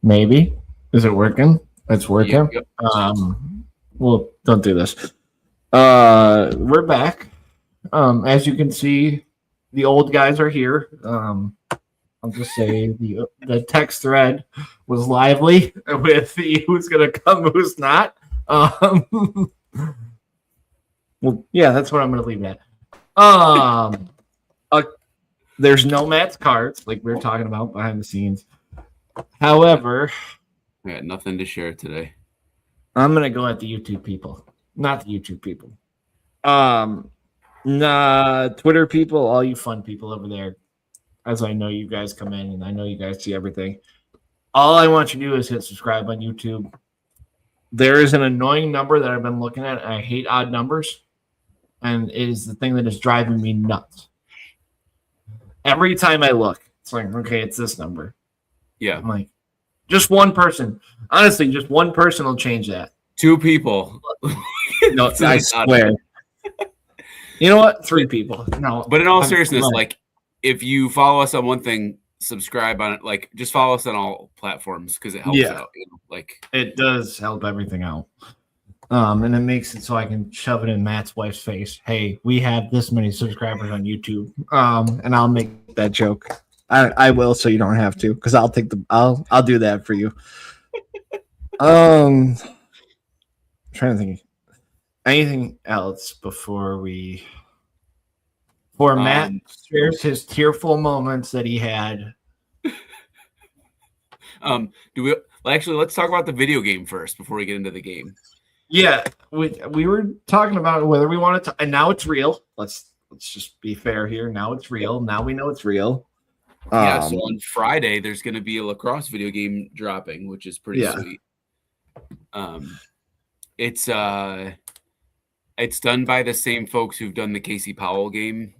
Maybe. Is it working? It's Yep, working. yep. Well, don't do this. We're back. As you can see, the old guys are here. I'll just say the text thread was lively with the who's gonna come, who's not. Um, well, yeah, that's what I'm gonna leave it at. Uh, there's no Matt's cards like we were talking about behind the scenes. However, I got nothing to share today. I'm gonna go at the YouTube people, not the YouTube people. Nah, Twitter people, all you fun people over there. As I know you guys come in and I know you guys see everything. All I want you to do is hit subscribe on YouTube. There is an annoying number that I've been looking at. I hate odd numbers, and it is the thing that is driving me nuts. Every time I look, it's like, okay, it's this number. Yeah. I'm like, just one person. Honestly, just one person will change that. 2 people. No, I swear. You know what? 3 people. No, but in all seriousness, like if you follow us on one thing, subscribe on it. Like just follow us on all platforms because it helps out. You know? Like it does help everything out. And it makes it so I can shove it in Matt's wife's face. Hey, we have this many subscribers on YouTube. And I'll make that joke. I will, so you don't have to, because I'll do that for you. Trying to think anything else before Matt shares his tearful moments that he had. Let's talk about the video game first before we get into the game. Yeah, we were talking about whether we wanted to, and now it's real. Let's just be fair here. Now it's real. Now we know it's real. Yeah, so on Friday there's going to be a lacrosse video game dropping, which is pretty sweet. It's done by the same folks who've done the Casey Powell game,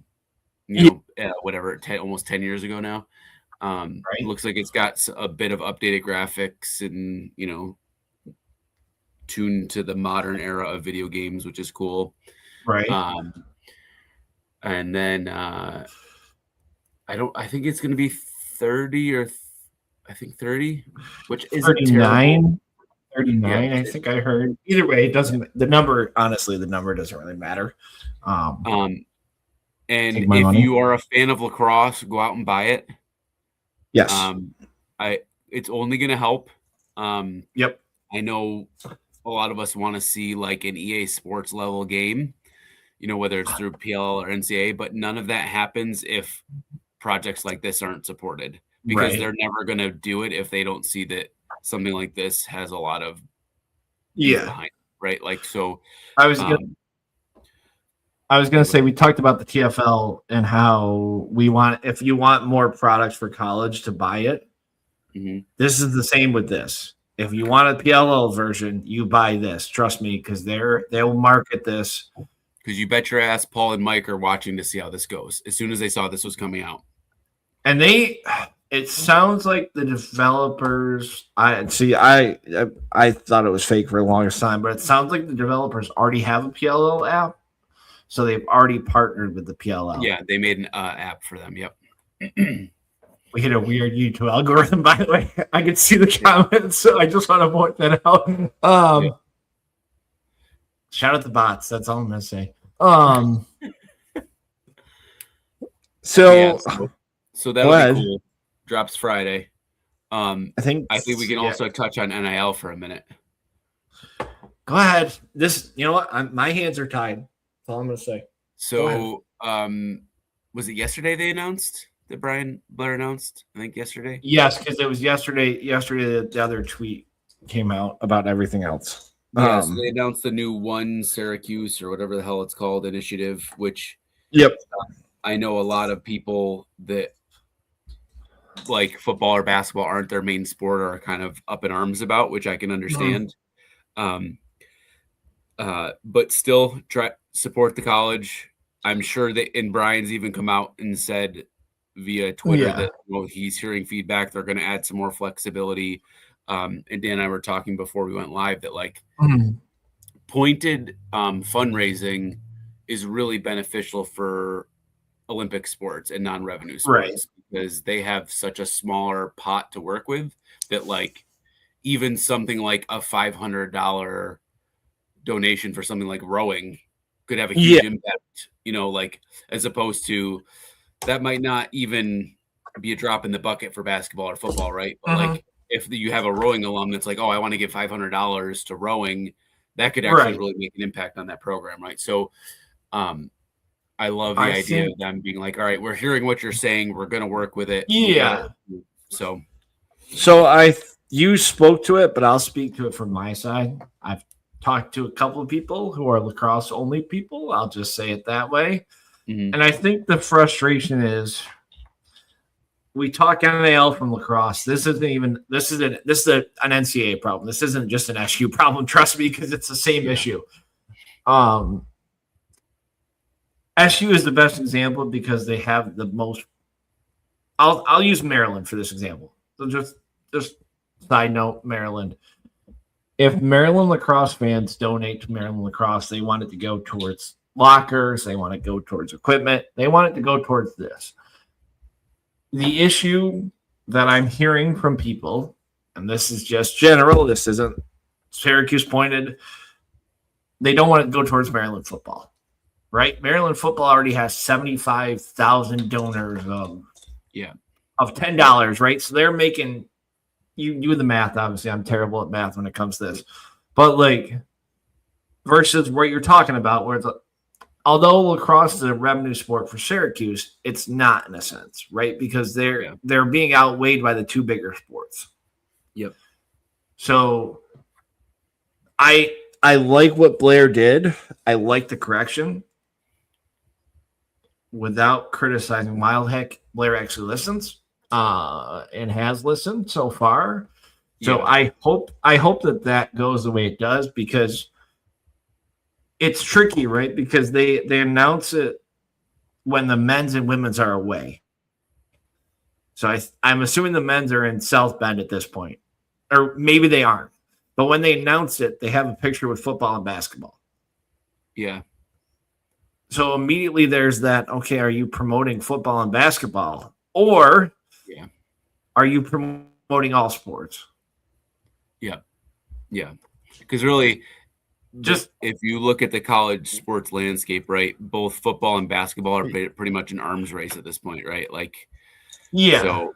almost 10 years ago now. Right. Looks like it's got a bit of updated graphics and, tuned to the modern era of video games, which is cool. Right. And then I think it's going to be 30 which is 39. 39, yeah. I think I heard. Either way, it doesn't. The number doesn't really matter. And if you are a fan of lacrosse, go out and buy it. Yes. It's only going to help. Yep. I know a lot of us want to see like an EA Sports level game, whether it's through PL or NCAA, but none of that happens if projects like this aren't supported, because they're never going to do it if they don't see that something like this has a lot of behind it, right? Like, so I was gonna say, we talked about the TFL and how if you want more products for college to buy it, this is the same with this. If you want a PLL version, you buy this. Trust me, because they'll market this. Because you bet your ass Paul and Mike are watching to see how this goes as soon as they saw this was coming out. And it sounds like the developers. I thought it was fake for the longest time, but it sounds like the developers already have a PLL app, so they've already partnered with the PLL. Yeah, they made an app for them. Yep. We hit a weird YouTube algorithm, by the way. I can see the comments, so I just want to point that out. Shout out the bots. That's all I'm gonna say. So that'll be cool. Drops Friday. I think we can also touch on NIL for a minute. Go ahead. You know what? My hands are tied. That's all I'm going to say. So, was it yesterday they announced that Brian Blair announced? I think yesterday. Yes, because it was yesterday. Yesterday, the other tweet came out about everything else. Yeah, so they announced the new One Syracuse or whatever the hell it's called initiative, which I know a lot of people that like football or basketball aren't their main sport or are kind of up in arms about, which I can understand. But still try support the college. I'm sure that, and Brian's even come out and said via Twitter that he's hearing feedback. They're going to add some more flexibility. And Dan and I were talking before we went live that like pointed fundraising is really beneficial for Olympic sports and non-revenue sports, because they have such a smaller pot to work with that like even something like a $500 donation for something like rowing could have a huge impact, like as opposed to that might not even be a drop in the bucket for basketball or football, right? But like if you have a rowing alum that's like, oh, I want to give $500 to rowing, that could actually really make an impact on that program, right? So I love the idea of them being like, all right, we're hearing what you're saying. We're going to work with it. Yeah. So you spoke to it, but I'll speak to it from my side. I've talked to a couple of people who are lacrosse only people. I'll just say it that way. Mm-hmm. And I think the frustration is we talk NAL from lacrosse. This is an NCAA problem. This isn't just an SU problem. Trust me, because it's the same issue. SU is the best example because they have the most. I'll use Maryland for this example. So just side note, Maryland. If Maryland lacrosse fans donate to Maryland lacrosse, they want it to go towards lockers. They want to go towards equipment. They want it to go towards this. The issue that I'm hearing from people, and this is just general, this isn't Syracuse pointed, they don't want it to go towards Maryland football, right? Maryland football already has 75,000 donors of $10, right? So they're making you do the math. Obviously, I'm terrible at math when it comes to this, but like versus what you're talking about, where it's although lacrosse is a revenue sport for Syracuse, it's not in a sense, right? Because they're being outweighed by the two bigger sports. Yep. So I like what Blair did. I like the correction. Without criticizing Wild Heck, Blair actually listens and has listened so far. So I hope that goes the way it does, because it's tricky, right? Because they announce it when the men's and women's are away. So I'm assuming the men's are in South Bend at this point, or maybe they aren't. But when they announce it, they have a picture with football and basketball. Yeah. So immediately there's that, okay, are you promoting football and basketball? Or are you promoting all sports? Yeah. Yeah. Because really, just if you look at the college sports landscape, right, both football and basketball are pretty much an arms race at this point, right? Like, so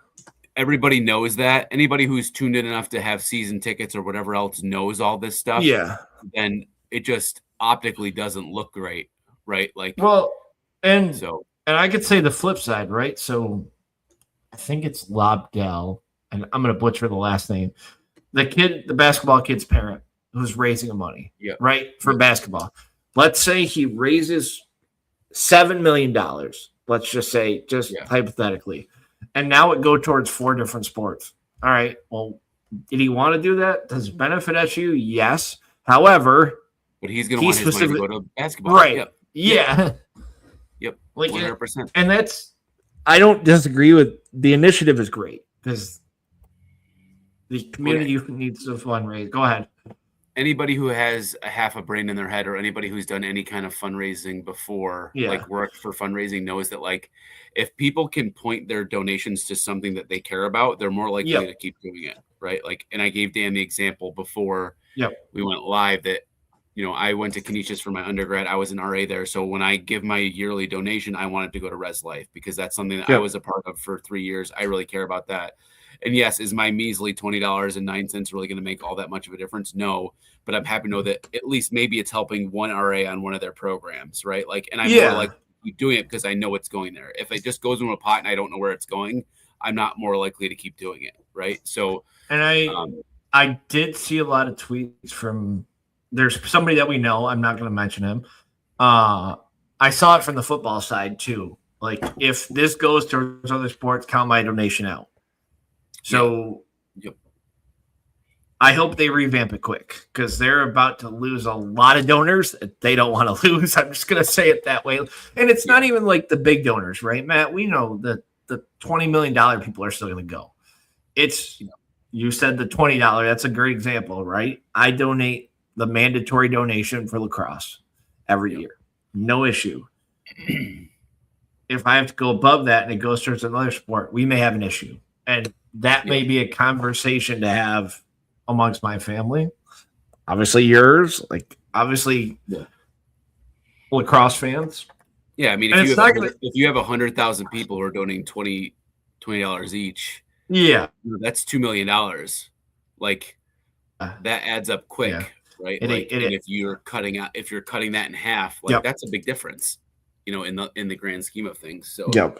everybody knows that. Anybody who's tuned in enough to have season tickets or whatever else knows all this stuff. Yeah. Then it just optically doesn't look great. Right. Like, and I could say the flip side, right? So I think it's Lobdell, and I'm going to butcher the last name. The basketball kid's parent who's raising the money, right, for basketball. Let's say he raises $7 million. Let's just say, hypothetically, and now it go towards 4 different sports. All right. Well, did he want to do that? Does it benefit SU? Yes. However, but he's going to want his money to go to basketball, right? Yep. Yeah. Yep. Like 100%. And I don't disagree with the initiative is great because the community needs to fundraise. Go ahead. Anybody who has a half a brain in their head, or anybody who's done any kind of fundraising before, like worked for fundraising, knows that like if people can point their donations to something that they care about, they're more likely to keep doing it, right? Like, and I gave Dan the example before we went live that, I went to Canisius for my undergrad. I was an RA there. So when I give my yearly donation, I wanted to go to Res Life because that's something that I was a part of for 3 years. I really care about that. And yes, is my measly $20.09 really going to make all that much of a difference? No, but I'm happy to know that at least maybe it's helping one RA on one of their programs, right? Like, and I'm more like keep doing it because I know it's going there. If it just goes into a pot and I don't know where it's going, I'm not more likely to keep doing it, right? So, and I did see a lot of tweets from. There's somebody that we know. I'm not going to mention him. I saw it from the football side too. Like, if this goes towards other sports, count my donation out. So I hope they revamp it quick because they're about to lose a lot of donors that they don't want to lose. I'm just going to say it that way. And it's not even like the big donors, right, Matt? We know that the $20 million people are still going to go. It's you said the $20. That's a great example, right? I donate the mandatory donation for lacrosse every year. No issue. If I have to go above that and it goes towards another sport, we may have an issue. And that may be a conversation to have amongst my family. Obviously yours, like obviously lacrosse fans. Yeah, I mean, And it's not gonna. if you have 100,000 people who are donating $20 each, Yeah, that's $2 million. Like that adds up yeah. right? It Like, it, and it if you're cutting that in half, like Yep. that's a big difference, in the grand scheme of things. So, Yep.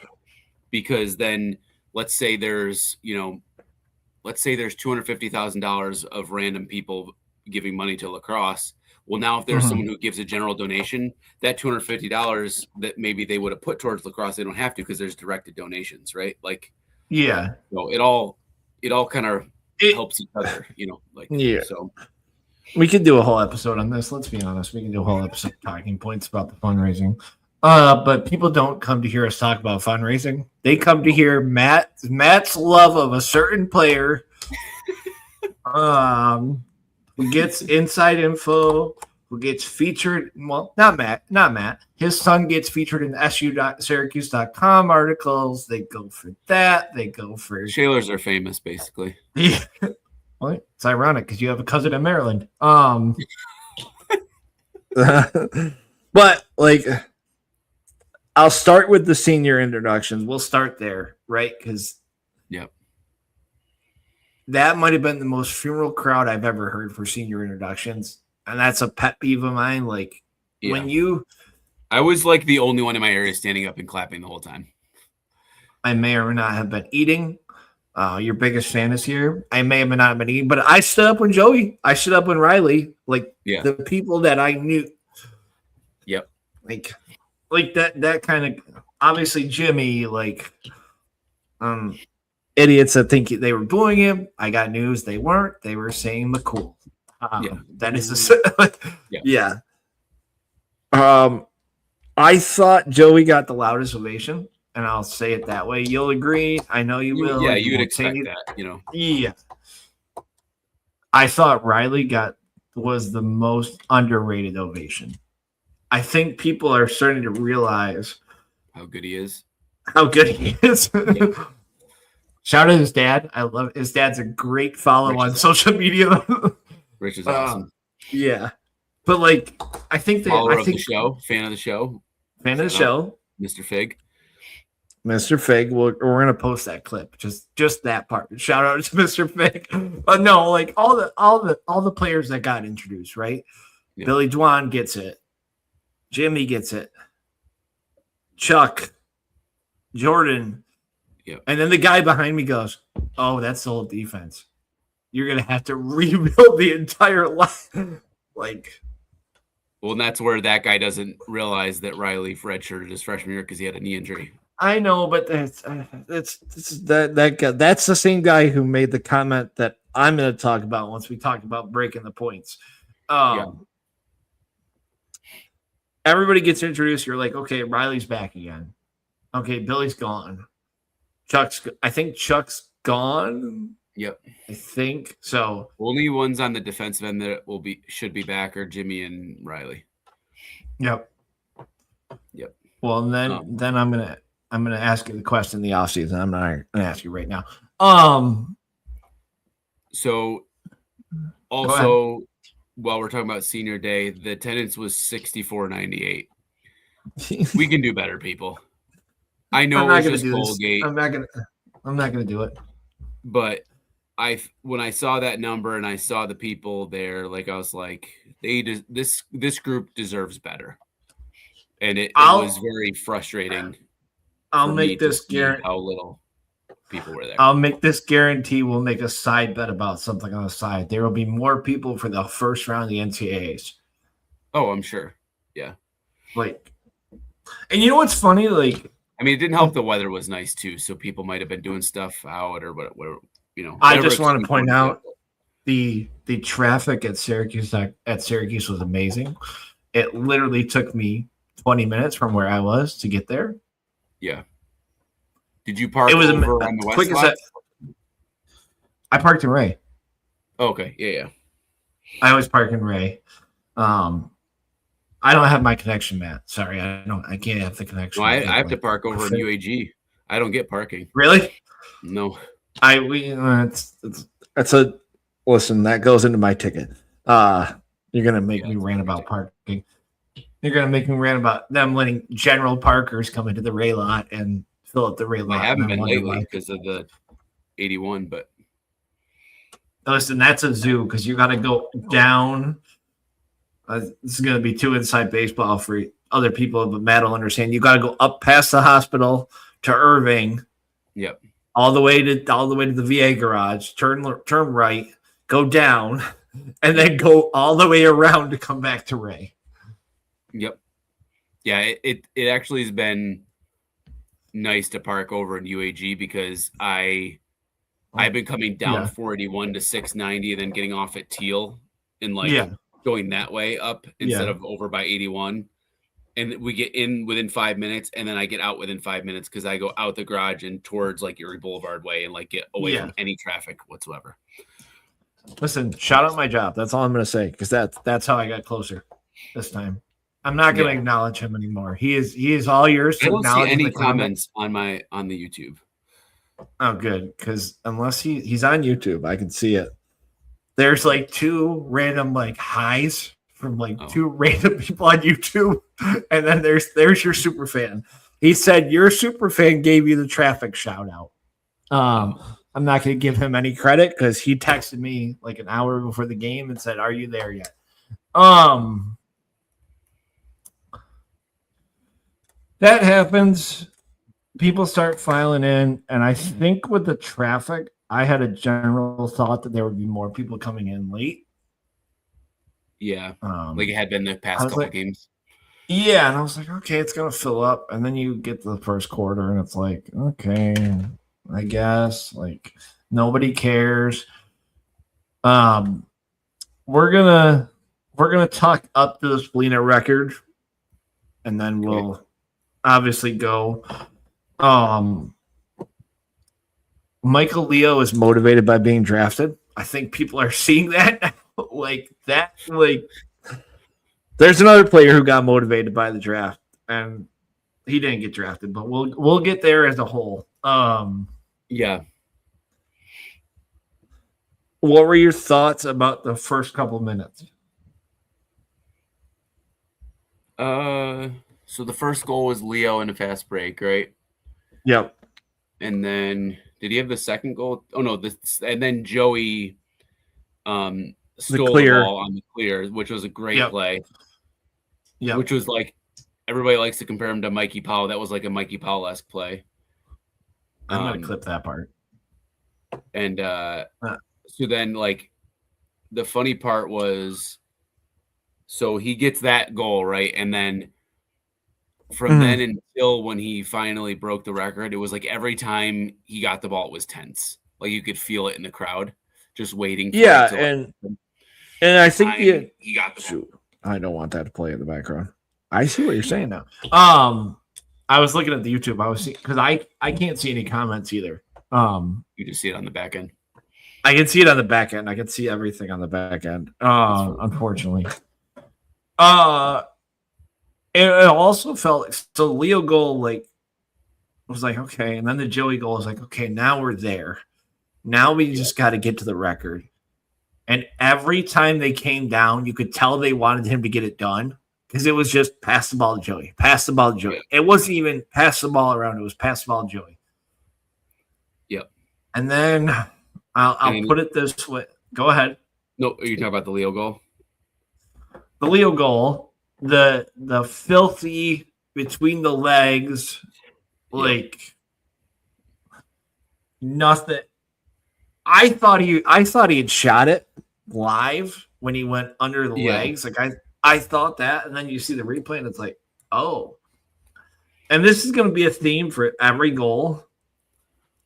because then let's say there's $250,000 of random people giving money to lacrosse. Well, now if there's someone who gives a general donation, that $250 that maybe they would have put towards lacrosse, they don't have to because there's directed donations, right? Like, Yeah. it all kind of helps each other, like, yeah. So We could do a whole episode on this. Let's be honest. We can do a whole episode talking points about the fundraising. But people don't come to hear us talk about fundraising. They come to hear Matt's love of a certain player. Who gets inside info, who gets featured. Well, not Matt. His son gets featured in su.syracuse.com articles. They go for that. They go for Shailers are famous, basically. Yeah. Well, it's ironic because you have a cousin in Maryland. But like, I'll start with the senior introductions. We'll start there, right? Because that might have been the most funeral crowd I've ever heard for senior introductions, and that's a pet peeve of mine. Like I was like the only one in my area standing up and clapping the whole time. I may or may not have been eating. Your biggest fan is here. I may have not been eating, but I stood up when Joey. I stood up when Riley. Like the people that I knew. Yep. Like that kind of obviously Jimmy. Like, idiots that think they were booing him. I got news they weren't. They were saying McCool. That is yeah. I thought Joey got the loudest ovation, and I'll say it that way. You'll agree. I know you will. Yeah, you would expect that, Yeah. I thought Riley was the most underrated ovation. I think people are starting to realize how good he is. Yeah. Shout out to his dad. I love it. His dad's a great follow on social media. Rich is awesome. Yeah. But like, I think fan of the show, Mr. Fig. Mr. Fig. We're gonna post that clip, just that part. Shout out to Mr. Fig. But no, like all the players that got introduced, right? Yeah. Billy Dwan gets it. Jimmy gets it. Chuck, Jordan. Yeah. And then the guy behind me goes, "Oh, that's the whole defense. You're gonna have to rebuild the entire line." Like, well, and that's where that guy doesn't realize that Riley redshirted his freshman year because he had a knee injury. I know, but that's that guy. That's the same guy who made the comment that I'm going to talk about once we talk about breaking the points. Everybody gets introduced. You're like, okay, Riley's back again. Okay, Billy's gone. I think Chuck's gone. Yep. I think so. Only ones on the defensive end that should be back are Jimmy and Riley. Yep. Well, then I'm gonna ask you the question in the offseason. I'm not gonna ask you right now. So also while we're talking about senior day, the attendance was 6498. We can do better, people. I know it's just Colgate. I'm not gonna do it. But when I saw that number and I saw the people there, like I was like, this group deserves better, and it was very frustrating. I'll make this guarantee how little people were there. I'll make this guarantee. We'll make a side bet about something on the side. There will be more people for the first round of the NCAAs. Oh, I'm sure. Yeah. Like, and you know what's funny? Like, I mean, it didn't help the weather was nice too, so people might have been doing stuff out or whatever. I just want to point out the traffic at Syracuse was amazing. It literally took me 20 minutes from where I was to get there. Yeah. Did you park over on the west side? I parked in Ray. Oh, okay. Yeah. I always park in Ray. I don't have my connection, Matt. Sorry, I can't have the connection. No, I have to park over in UAG. I don't get parking. Really? No. It's Listen, that goes into my ticket. You're gonna make Yeah, me it's rant very about good. parking. You're gonna make me rant about them letting general parkers come into the Ray lot and fill up the Ray They lot, and haven't then been wonder why. lately because of the 81, but Listen, that's a zoo because you got to go down. This is gonna be too inside baseball for other people, but Matt will understand. You got to go up past the hospital to Irving, yep, all the way to the VA garage. Turn right, go down, and then go all the way around to come back to Ray. yep, yeah. It actually has been nice to park over in UAG because I've been coming down Yeah, 481 to 690 and then getting off at Teal and like yeah, going that way up instead yeah, of over by 81. And we get in within 5 minutes, and then I get out within 5 minutes because I go out the garage and towards like Erie Boulevard way and like get away yeah. from any traffic whatsoever. Listen, shout out my job. That's all I'm gonna say because that's how I got closer this time. I'm not gonna Yeah. acknowledge him anymore. He is all yours I to don't see acknowledge in any the comment. comments on the YouTube. Oh, good, because unless he's on YouTube, I can see it. There's like two random like highs from like Oh. two random people on YouTube, and then there's your super fan. He said your super fan gave you the traffic shout out. I'm not going to give him any credit because he texted me like an hour before the game and said, "Are you there yet?" That happens. People start filing in, and I think with the traffic, I had a general thought that there would be more people coming in late. Yeah, like it had been the past couple games. Yeah, and I was like, okay, it's gonna fill up, and then you get to the first quarter, and it's like, okay, I guess like nobody cares. We're gonna talk up to the Splina record, and then we'll obviously go. Michael Leo is motivated by being drafted. I think people are seeing that like that. Like, there's another player who got motivated by the draft, and he didn't get drafted, but we'll get there as a whole. Yeah. What were your thoughts about the first couple minutes? So the first goal was Leo in a fast break, right? Yep. And then did he have the second goal? Oh no, and then Joey stole the ball on the clear, which was a great play. Yeah. Which was like everybody likes to compare him to Mikey Powell. That was like a Mikey Powell-esque play. I'm gonna clip that part. And so then like the funny part was so he gets that goal, right? And then from then until when he finally broke the record, it was like every time he got the ball, it was tense. Like you could feel it in the crowd, just waiting for it to, and I think he got the ball. I don't want that to play in the background. I see what you're saying now. I was looking at the YouTube. I was because I can't see any comments either. You just see it on the back end. I can see it on the back end. I can see everything on the back end. Unfortunately. It also felt like so Leo goal like was like okay, and then the Joey goal was like okay, now we're there. Now we just got to get to the record. And every time they came down, you could tell they wanted him to get it done because it was just pass the ball to Joey, pass the ball to Joey. It wasn't even pass the ball around; it was pass the ball to Joey. Yep. And then I'll put it this way. Go ahead. No, are you talking about the Leo goal? The Leo goal, the filthy between the legs, like nothing. I thought he had shot it live when he went under the legs. Like I thought that, and then you see the replay, and it's like, oh. And this is going to be a theme for every goal.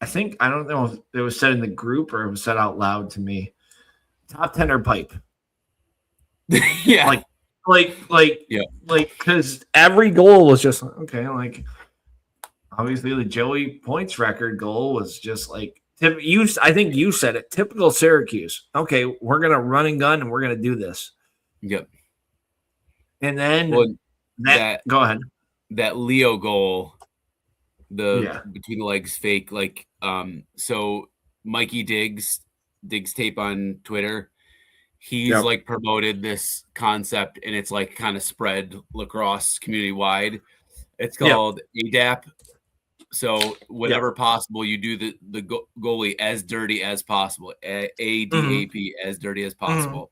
I don't know if it was said in the group or it was said out loud to me. Top 10 or pipe. Yeah. Because every goal was just okay. Like, obviously, the Joey points record goal was just like, I think you said it, typical Syracuse. Okay, we're going to run and gun and we're going to do this. Yep. And then go ahead. That Leo goal, between the legs fake, like so Mikey Diggs Diggs Tape on Twitter. He's like promoted this concept, and it's like kind of spread lacrosse community wide. It's called ADAP. So whenever possible, you do the goalie as dirty as possible. ADAP, as dirty as possible.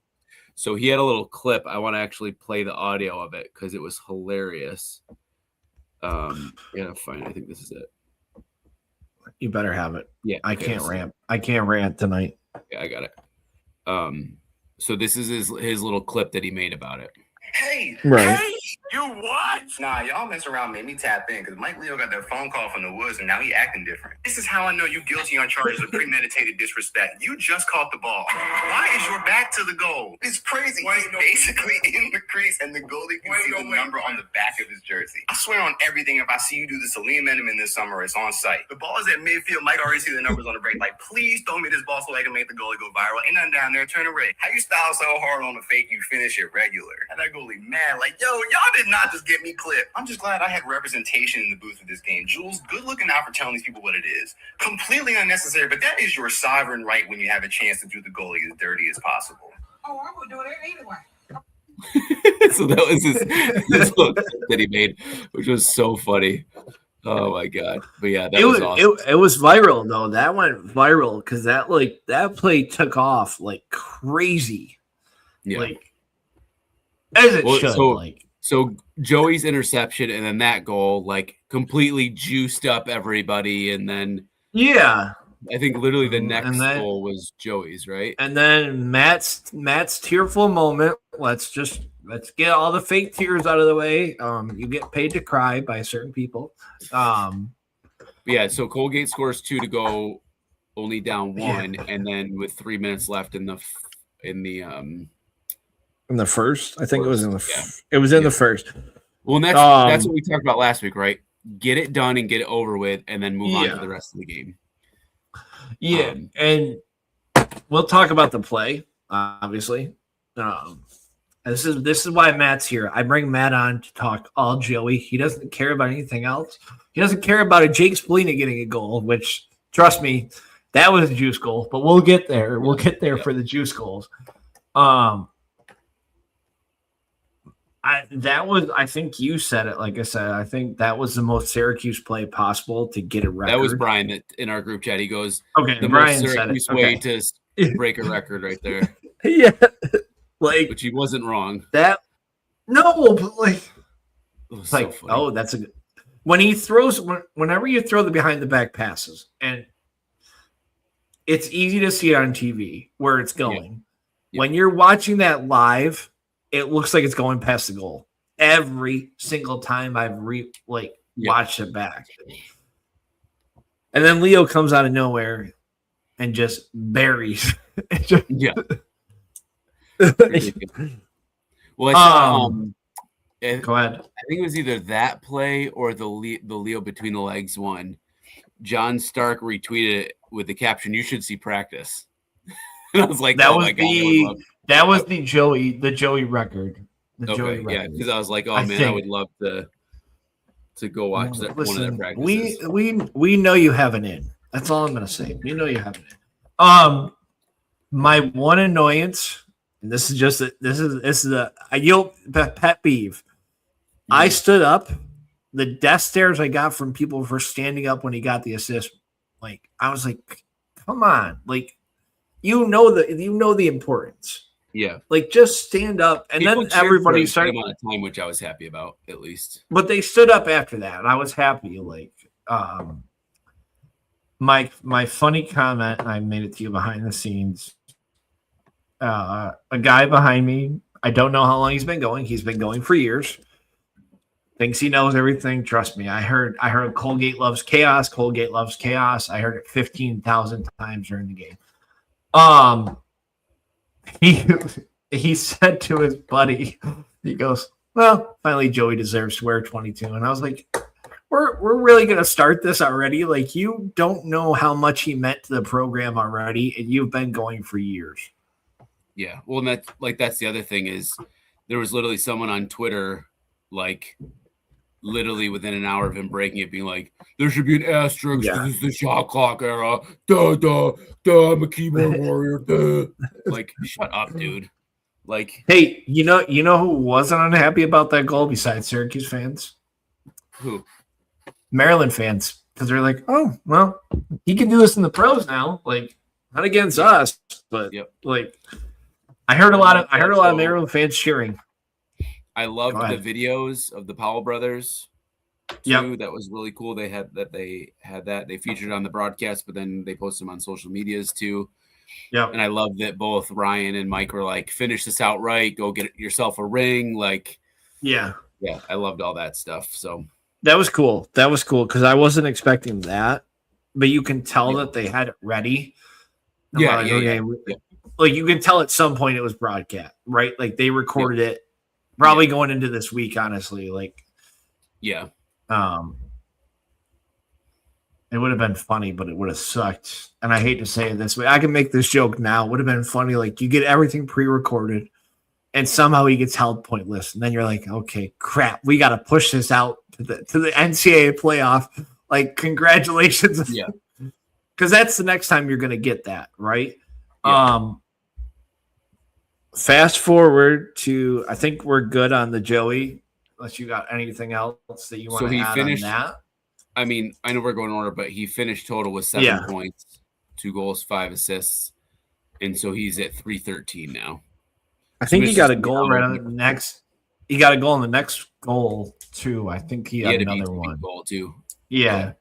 So he had a little clip. I want to actually play the audio of it because it was hilarious. Fine. I think this is it. You better have it. Yeah. I can't rant. I can't rant tonight. Yeah, I got it. So this is his little clip that he made about it. Hey, right. Hey, you what? Nah, y'all mess around made me tap in because Mike Leo got that phone call from the woods and now he acting different. This is how I know you guilty on charges of premeditated disrespect. You just caught the ball. Why is your back to the goal? It's crazy. He's basically in the crease and the goalie can see the number on the back of his jersey. I swear on everything, if I see you do the Salim Miniman this summer, it's on site. The ball is at midfield. Mike already see the numbers on the break. Like, please throw me this ball so I can make the goalie go viral. Ain't nothing down there. Turn it red. How you style so hard on the fake, you finish it regular. And that goalie mad. Like, yo, y'all did not just get me clipped. I'm just glad I had representation in the booth of this game. Jules, good looking out for telling these people what it is. Completely unnecessary, but that is your sovereign right when you have a chance to do the goalie as dirty as possible. Oh, I would do it anyway. So that was his little clip that he made, which was so funny. Oh my god! But yeah, that was awesome. It was viral though. That went viral because that play took off like crazy. Yeah. Like as it should. So Joey's interception and then that goal like completely juiced up everybody, and then I think literally the next goal was Joey's, right? And then Matt's tearful moment. Let's get all the fake tears out of the way. You get paid to cry by certain people. Yeah, so Colgate scores 2 to go, only down 1, and then with 3 minutes left in the first, I think it was in the first. Well, and that's what we talked about last week, right? Get it done and get it over with, and then move on to the rest of the game. Yeah, and we'll talk about the play, obviously. This is why Matt's here. I bring Matt on to talk all Joey. He doesn't care about anything else. He doesn't care about a Jake Spalina getting a goal, which, trust me, that was a juice goal. But we'll get there. We'll get there for the juice goals. I think you said it. Like I said, I think that was the most Syracuse play possible to get a record. That was Brian that in our group chat. He goes, okay, the Brian most Syracuse said it. way to break a record right there. Yeah. Like, which he wasn't wrong. But like, it's like, so funny. oh, that's a good. When he throws, whenever you throw the behind the back passes, and it's easy to see it on TV where it's going. Yeah. When you're watching that live, it looks like it's going past the goal every single time I've watched it back. And then Leo comes out of nowhere and just buries. Yeah. Well, I saw, go ahead. I think it was either that play or the Leo between the legs one. John Stark retweeted it with the caption, "You should see practice." And I was like, that was the Joey record. Joey record. Yeah, because I was like, I would love to go watch one of their practices. We know you have an in. That's all I'm gonna say. We know you have an in. My one annoyance. And this is a pet peeve. I stood up. The death stares I got from people for standing up when he got the assist. Like, I was like, come on. Like, you know the importance. Yeah. Like, just stand up. And people then everybody started amount of time, which I was happy about, at least. But they stood up after that, and I was happy. Like, my funny comment, I made it to you behind the scenes. A guy behind me, I don't know how long he's been going. He's been going for years. Thinks he knows everything. Trust me. I heard Colgate loves chaos. Colgate loves chaos. I heard it 15,000 times during the game. He said to his buddy, he goes, "Well, finally Joey deserves to wear 22." And I was like, We're really gonna start this already? Like, you don't know how much he meant to the program already, and you've been going for years. Yeah, well, that's the other thing is there was literally someone on Twitter like literally within an hour of him breaking it, being like, there should be an asterisk because Yeah. this is the shot clock era. Duh, duh, duh, I'm a keyboard warrior. Duh. Like, shut up, dude. Like, Hey, you know who wasn't unhappy about that goal besides Syracuse fans? who? Maryland fans, because they're like, oh, well, he can do this in the pros now. Like, not against us, but Yep. like, I heard a lot of Maryland fans cheering. I loved the videos of the Powell brothers too. Yep. That was really cool. They had that. They featured on the broadcast, but then they posted them on social medias too. Yeah. And I love that both Ryan and Mike were like, finish this out right. Go get yourself a ring. Like, yeah. I loved all that stuff. So that was cool. That was cool because I wasn't expecting that, but you can tell that they had it ready. Yeah, Like you can tell at some point it was broadcast, right? Like they recorded it probably going into this week, honestly. Like, yeah. It would have been funny, but it would have sucked. And I hate to say it this way. I can make this joke now. It would have been funny. Like you get everything pre-recorded and somehow he gets held pointless. And then you're like, okay, crap. We got to push this out to the NCAA playoff. Like, congratulations. Yeah. Because that's the next time you're going to get that, right? Yeah. Fast forward to, I think we're good on the Joey, unless you got anything else that you want to add on that. I mean, I know we're going in order, but he finished total with 7 points, 2 goals, 5 assists. And so he's at 313 now. I think he got a goal right on the next. He got a goal in the next goal, too. I think he had another one. Goal, too. Yeah.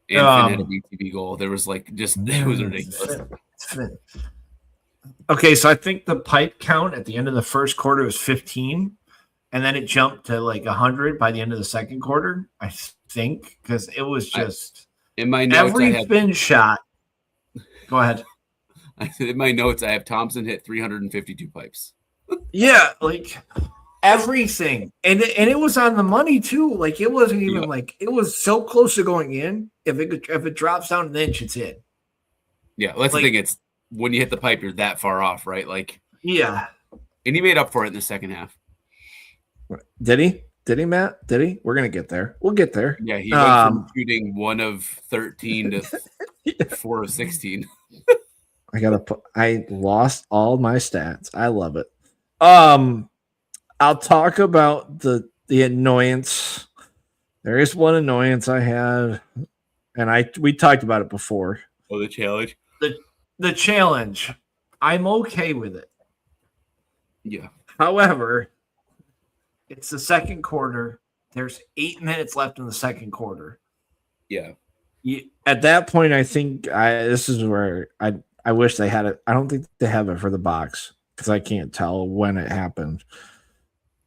And Finn had a BTB goal. There was like just, it was ridiculous. Okay, so I think the pipe count at the end of the first quarter was 15. And then it jumped to like 100 by the end of the second quarter, I think, because it was just in my notes, every spin shot. Go ahead. In my notes, I have Thompson hit 352 pipes. Yeah, like everything, and it was on the money too. Like it wasn't even like it was so close to going in. If it drops down an inch, it's in. Yeah, that's the thing. It's when you hit the pipe, you're that far off, right? Like yeah, and he made up for it in the second half. Did he? Did he, Matt? Did he? We're gonna get there. We'll get there. Yeah, he went from shooting 1 of 13 to 4 of 16. I lost all my stats. I love it. I'll talk about the annoyance. There is one annoyance I had, and we talked about it before. Oh, the challenge. The challenge. I'm okay with it. Yeah. However, it's the second quarter. There's 8 minutes left in the second quarter. Yeah. At that point, I think this is where I wish they had it. I don't think they have it for the box because I can't tell when it happened.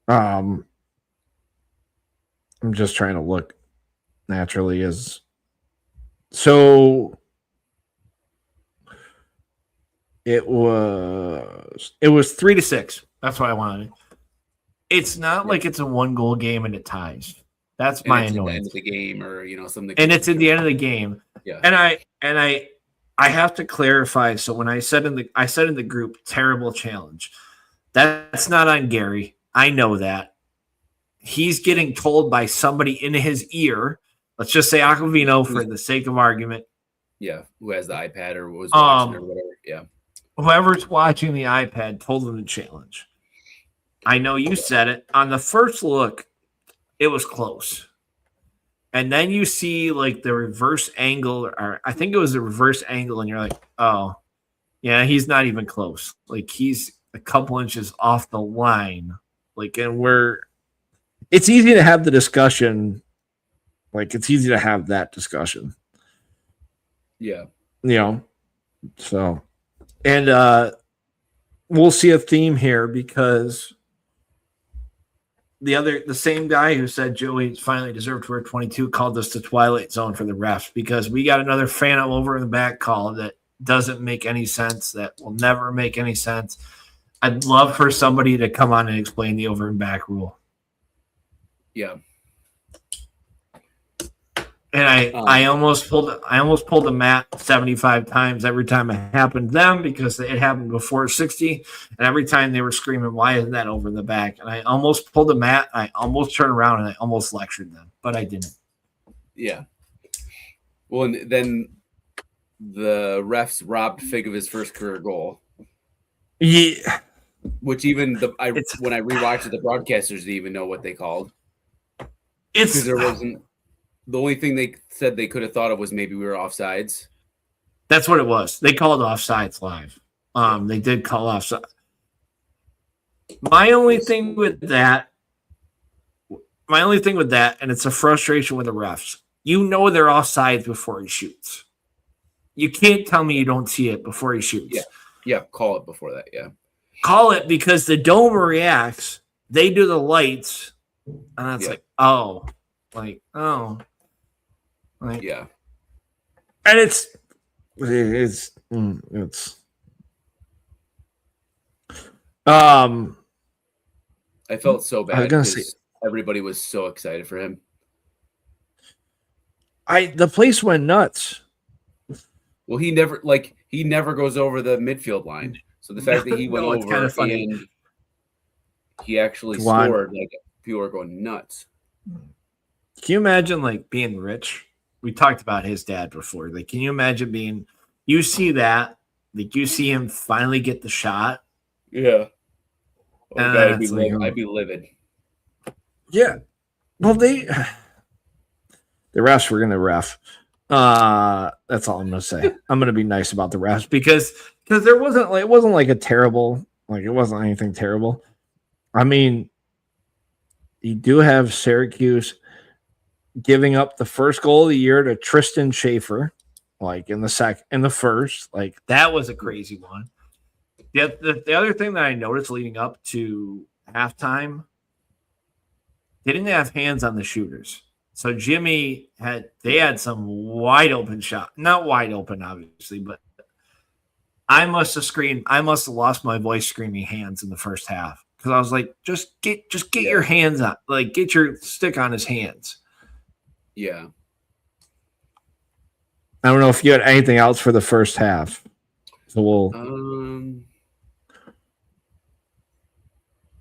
I'm just trying to look naturally as so it was 3-6. That's what I wanted. It's not like it's a 1-goal game and it ties. That's my annoyance. At the end of the game or something. And it's at the end of the game. Yeah. And I have to clarify. So when I said in the group, terrible challenge, that's not on Gary. I know that. He's getting told by somebody in his ear. Let's just say Aquavino for the sake of argument. Yeah, who has the iPad or was watching or whatever. Yeah. Whoever's watching the iPad told him the challenge. I know you said it. On the first look, it was close. And then you see like the reverse angle, or I think it was a reverse angle, and you're like, oh, yeah, he's not even close. Like he's a couple inches off the line. Like, and it's easy to have the discussion. Like, it's easy to have that discussion. Yeah. So, and we'll see a theme here because the same guy who said Joey finally deserved to wear 22 called us the Twilight Zone for the refs because we got another phantom over in the back call that doesn't make any sense, that will never make any sense. I'd love for somebody to come on and explain the over and back rule. Yeah. And I almost pulled the mat 75 times every time it happened to them because it happened before 60, and every time they were screaming, "Why isn't that over the back?" And I almost pulled the mat. I almost turned around and I almost lectured them, but I didn't. Yeah. Well, and then the refs robbed Fig of his first career goal. Yeah, which even when I rewatched it, the broadcasters didn't even know what they called. Because there wasn't. The only thing they said they could have thought of was maybe we were offsides. That's what it was. They called offsides live. They did call offside. My only thing with that, and it's a frustration with the refs. You know they're offsides before he shoots. You can't tell me you don't see it before he shoots. Yeah, call it before that. Yeah, call it because the dome reacts. They do the lights, and it's yeah. And it's I felt so bad because everybody was so excited for him. The place went nuts. Well, he never goes over the midfield line. So the fact that he went over kind of funny. And he actually scored, like people are going nuts. Can you imagine being rich? We talked about his dad before. Can you imagine you see that, you see him finally get the shot? Yeah. Oh, God, I'd be livid. Yeah. Well, the refs were going to ref. That's all I'm going to say. I'm going to be nice about the refs because there wasn't it wasn't like a terrible, it wasn't anything terrible. I mean, you do have Syracuse giving up the first goal of the year to Tristan Schaefer, in the first, that was a crazy one. The other thing that I noticed leading up to halftime, they didn't have hands on the shooters. So Jimmy had some wide open shot, not wide open, obviously, but I must have lost my voice screaming hands in the first half because I was like, just get your hands on, get your stick on his hands. Yeah. I don't know if you had anything else for the first half. So we'll.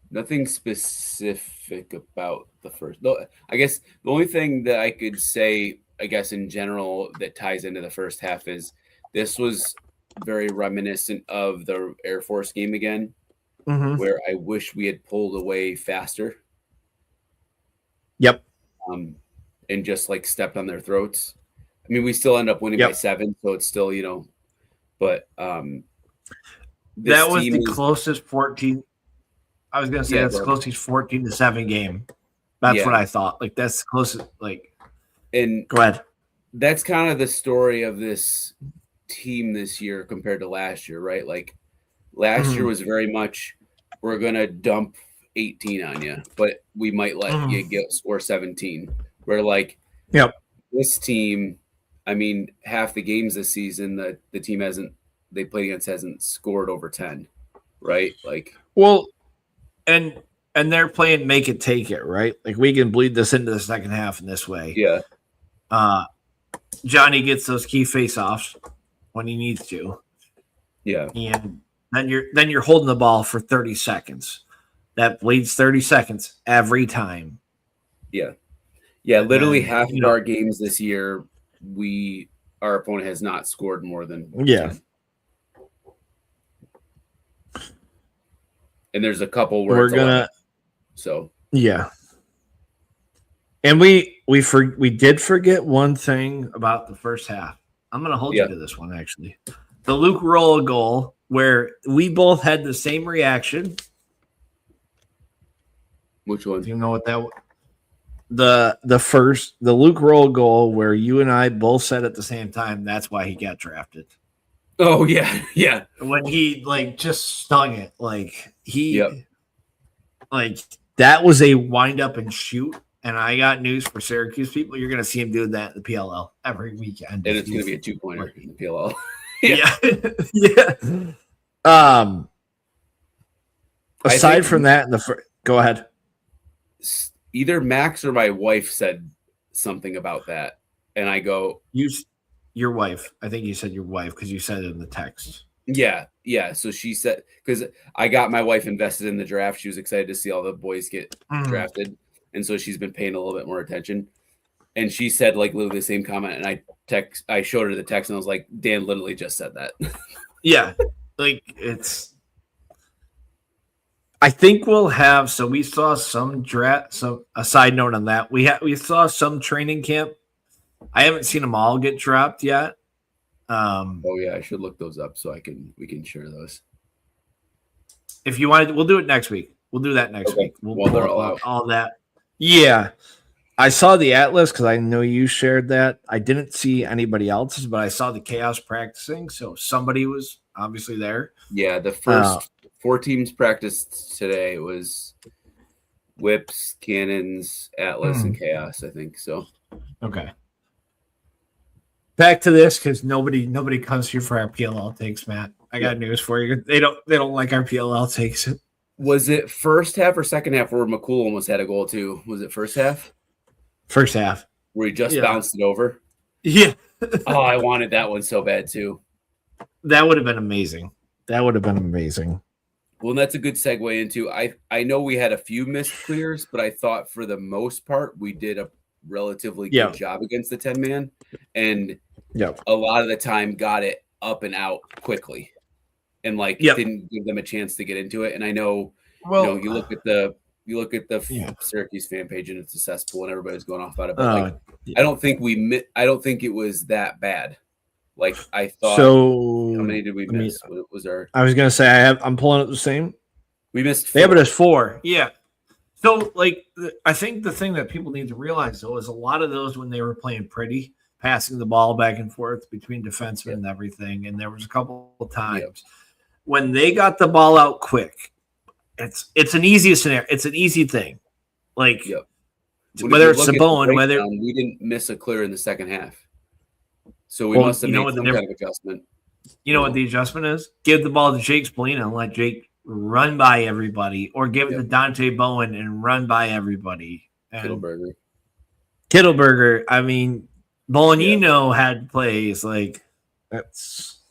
Nothing specific about the first. Though I guess the only thing that I could say, in general, that ties into the first half is this was very reminiscent of the Air Force game again, where I wish we had pulled away faster. Yep. And just stepped on their throats. I mean, we still end up winning by 7, so it's still, but that was the closest 14. I was gonna say that's the closest 14-7 game. That's what I thought. That's the closest. And go ahead. That's kind of the story of this team this year compared to last year, right? Last year was very much we're gonna dump 18 on you, but we might let you score 17. Where this team, I mean, half the games this season that the team they played against hasn't scored over 10, right? And they're playing make it take it, right? We can bleed this into the second half in this way. Yeah. Johnny gets those key face-offs when he needs to. Yeah. And then you're holding the ball for 30 seconds. That bleeds 30 seconds every time. Yeah. Yeah, literally half of our games this year, our opponent has not scored more than 10. And there's a couple where yeah. And we did forget one thing about the first half. I'm gonna hold you to this one actually. The Luke Rolla goal where we both had the same reaction. Which one? Do you know what that was? The Luke Roll goal where you and I both said at the same time that's why he got drafted. Oh yeah. When he just stung it, that was a wind up and shoot. And I got news for Syracuse people: you're going to see him doing that in the PLL every weekend, and it's going to be a 2-pointer in the PLL. Yeah. Aside from that, go ahead. Either Max or my wife said something about that. And I go, your wife. I think you said your wife because you said it in the text. yeah. So she said, because I got my wife invested in the draft. She was excited to see all the boys get drafted. And so she's been paying a little bit more attention. And she said like literally the same comment. And I showed her the text and I was like, Dan literally just said that. Yeah. Like I think we'll have, so we saw some draft. So a side note on that, we saw some training camp. I haven't seen them all get dropped yet. Oh yeah, I should look those up so we can share those. If you want, we'll do it next week. We'll do that next week. We'll pull all that. Yeah, I saw the Atlas because I know you shared that. I didn't see anybody else's, but I saw the Chaos practicing, so somebody was obviously there. Yeah, the first 4 teams practiced today. It was Whips, Cannons, Atlas, and Chaos. I think so. Okay. Back to this because nobody comes here for our PLL takes, Matt. I got news for you. They don't like our PLL takes. Was it first half or second half where McCool almost had a goal too? Was it first half? First half. Where he just bounced it over? Yeah. Oh, I wanted that one so bad too. That would have been amazing. Well, and that's a good segue into I know we had a few missed clears, but I thought for the most part we did a relatively good job against the 10-man. And a lot of the time got it up and out quickly and didn't give them a chance to get into it. And I know, you look at the Syracuse fan page and it's a cesspool and everybody's going off about it. But I don't think it was that bad. Like I thought. So how many did we miss? What was our? I was gonna say I'm pulling up the same. We missed 4. They have it as 4. Yeah. So I think the thing that people need to realize though is a lot of those when they were playing pretty, passing the ball back and forth between defensemen and everything, and there was a couple of times when they got the ball out quick. It's an easy scenario. It's an easy thing. Whether it's Saboen, whether we didn't miss a clear in the second half. So we must have made some kind of adjustment. You know what the adjustment is? Give the ball to Jake Spallina and let Jake run by everybody, or give it to Dante Bowen and run by everybody. And Kittleberger. I mean, Bolagnino had plays like that's.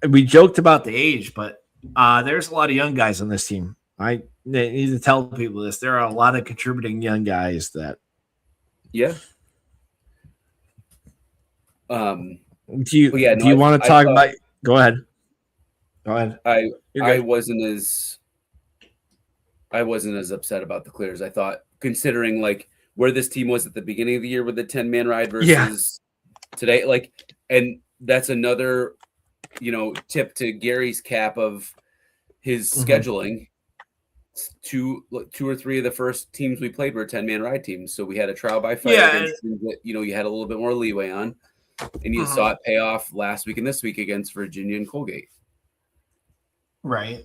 We joked about the age, but there's a lot of young guys on this team. I need to tell people this. There are a lot of contributing young guys that. Yeah. Do you want to talk about? Go ahead. I wasn't as upset about the clears. I thought, considering where this team was at the beginning of the year with the 10-man ride versus today, and that's another, tip to Gary's cap of his scheduling. 2 or 3 of the first teams we played were 10-man ride teams, so we had a trial by fire against teams that you had a little bit more leeway on. And you saw it pay off last week and this week against Virginia and Colgate. Right.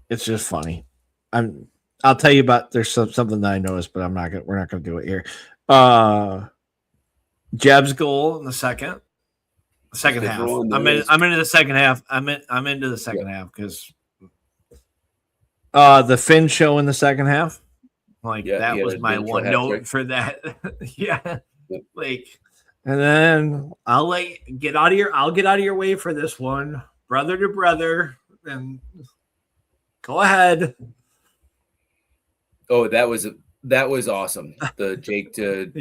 It's just funny. I'll tell you about there's something that I noticed, but we're not gonna do it here. Jeb's goal in the second half. I'm into the second half. I'm into the second half because the Finn show in the second half. That was my one note for that. And then I'll get out of your way for this one, brother to brother, and go ahead. Oh, that was awesome. The Jake to